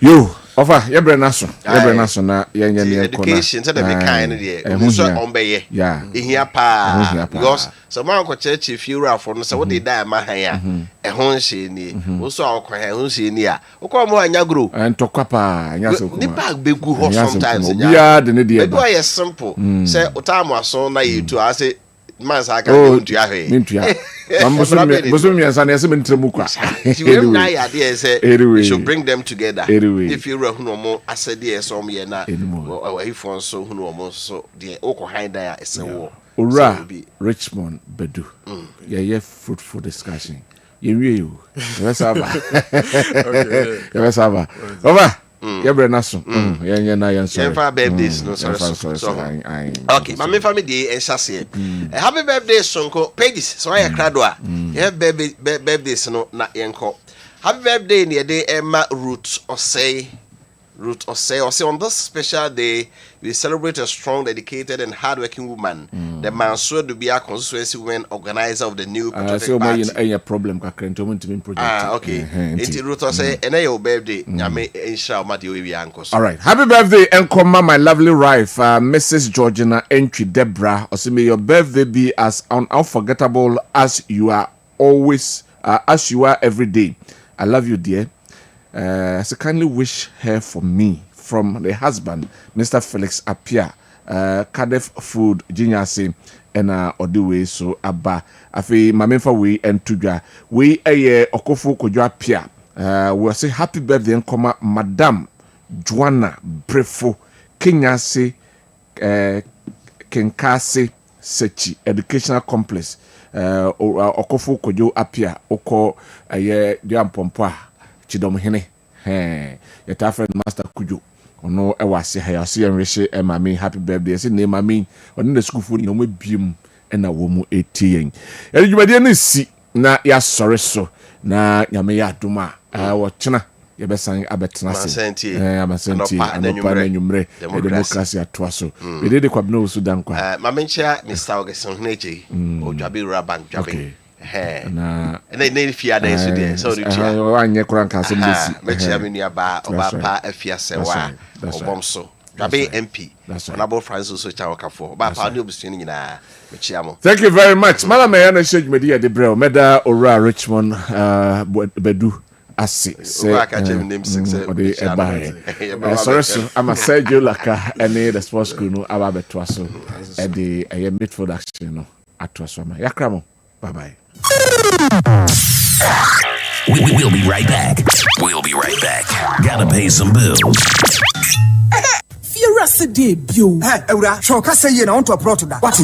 You offer your brain naso. Your brain naso na yan education to the kind of so on be yeah. Here pa because so man ko church if you are for no so what they die ma ya e ho nse ni wo so akwa he ho nse ni a wo ko mo anya grow and tokwa pa anya so ko ni bag be gu ho sometimes yeah de ne dia ba yes simple say utamu aso na yetu ase man sa ka ntu ahwe ntu ya Bosom yansa na yase mentremu kwa you na ya dey say you should bring them together if you hu no mo asede esom ye na if one so hu no mo so dey okọ hind ya ese wo Ura Richmond Bedu yeah fruitful discussion yewie you yesaba yesaba over Yebre naso. Yenye na yenso. Yenfa birthdays no sorry. Okay, my family dey ensase. Happy birthday sonko pages so ya krado a. Ye birthdays no na yenko. Happy birthday ne dey Emma Root Osei on this special day we celebrate a strong, dedicated and hardworking woman, the Mansour Dubia constituency women organizer of the new Patriotic Party. Any problem project. Okay. It's Ruth say and your birthday. All right. Happy birthday, Enkoma, my lovely wife, Mrs. Georgina Entry Deborah. Also, may your birthday be as unforgettable as you are always, as you are every day. I love you, dear. So kindly wish her for me from the husband, Mr. Felix Apia, Cardiff Food, Jinyasi, and Odiwe, so Abba, Afi, Mamemfa we and Tuja. We a Okofu Kojo Apia. We'll say happy birthday and come Madame Joanna Brefo, Kenyasi, Kenkasi, Sechi, Educational Complex, Okofu Kojo Apia, Oko, Diam Pompa. Chidom hene your friend Master Kujo ono e wase ha ya se enwehye e mami happy birthday say name mami ono the school food no mo biem e na wo mu etien e djumade na si na ya sore so na nyame ya adoma wo chena ye besan abetena se amasenti anopa na nyumre democracy atwa so we dey Kwabena so Dankwa mamencha Mr. Ogeson Hneche Ojwabi Raban Dwabe na ne fia da so de so de tia wanye kura nka se mbesi me chia me nua ba oba pa afia se wa obom so Dabe MP Honorable Francis so cha wakafo ba pa ne obusuani nyina me chia mo. Thank you very much mala me na shege media de brel meda ora Richmond bedu asi say odi ebai sorry so I'm a Sergio Laka any the sports school no aba betwa so e dey midfield action no atwa so ma yakra mo bye bye. We'll be right back. Gotta pay some bills. Fiera de bio. Ewra, shoka say ye na on to plot da. What?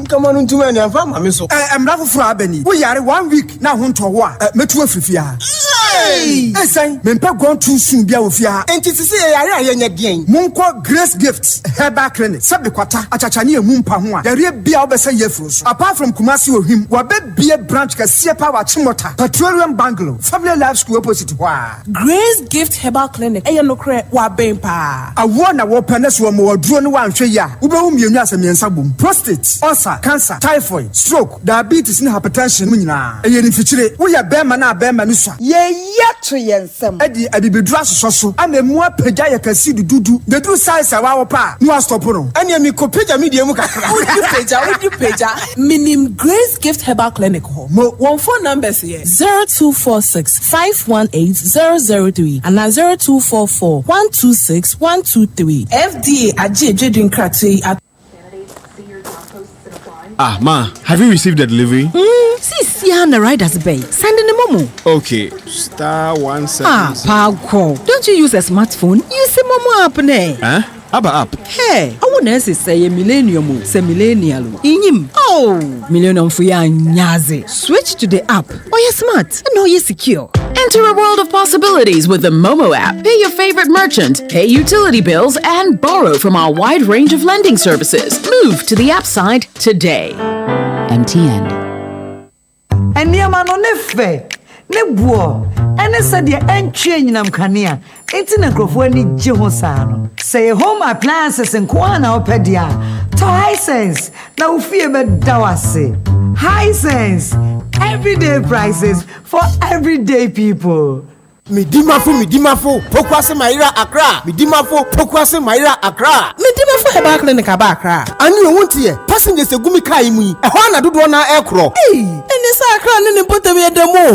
Come on ntuma ni amfa ma me so. Em na foforo abani. Wo yare 1 week na ho nto ho a metu afifia. Esan, mempa gon too soon bia ofia. Enti sisi ye yare ayenye den. Monko Grace Gifts Herbal Clinic. Sabe kwata achachane emu mpa ho a. Yare bia obese ye furu so. Apart from Kumasi Ohim, wa be bia branch ka sie pa wa Chimota. Petroleum Bungalow. Family Life School opposite ho a. Grace Gift Herbal Clinic. Eye no kre wa ben pa. Awo na wo penes wo mo duro no wa nhwe ya. Ube hu mienu asemiensa bom. Prostate, ulcer, cancer, typhoid, stroke, diabetes ni hypertension mu nyina. Eye ni fichire. Wo ya bema na bema ni so. To yensem edi abibedura soso amemu apagya yakasi dudu deduru size awa wo pa no stop no ene mi ko pagya media mu kakra would you pagya minim Grace Gift Herbal Clinic ho mo one phone numbers here 0246 518 003 and 0244 126 123 FDA ajeje din krate at Ma, have you received the delivery? See on the rider's bay. Send in the momo. Okay, *176. Paco. Don't you use a smartphone? Use a momo app, ne? Abba app. Hey, I want to say a millennium, say millennial. Inim. Oh, millennium for ya nyaze. Switch to the app. Oh, you're smart. And oh, you're secure. Enter a world of possibilities with the Momo app. Pay your favorite merchant, pay utility bills, and borrow from our wide range of lending services. Move to the app side today. MTN. And Yamano nefe, nebuo, and I said the entry in Amkania. It's in a grofoni Jihosano. Say home appliances and Kwana Opedia. To Hisense, now fear dawase. Hisense, everyday prices for everyday people. Midimafo, Pokwase Maira Accra. Midimafo, Pokwase Maira Accra. Midimafo Herbal Clinic Accra. And you won't hear passengers a gumi kai me. A hana do one aircraft. Hey, and it's Accra and put away the mo.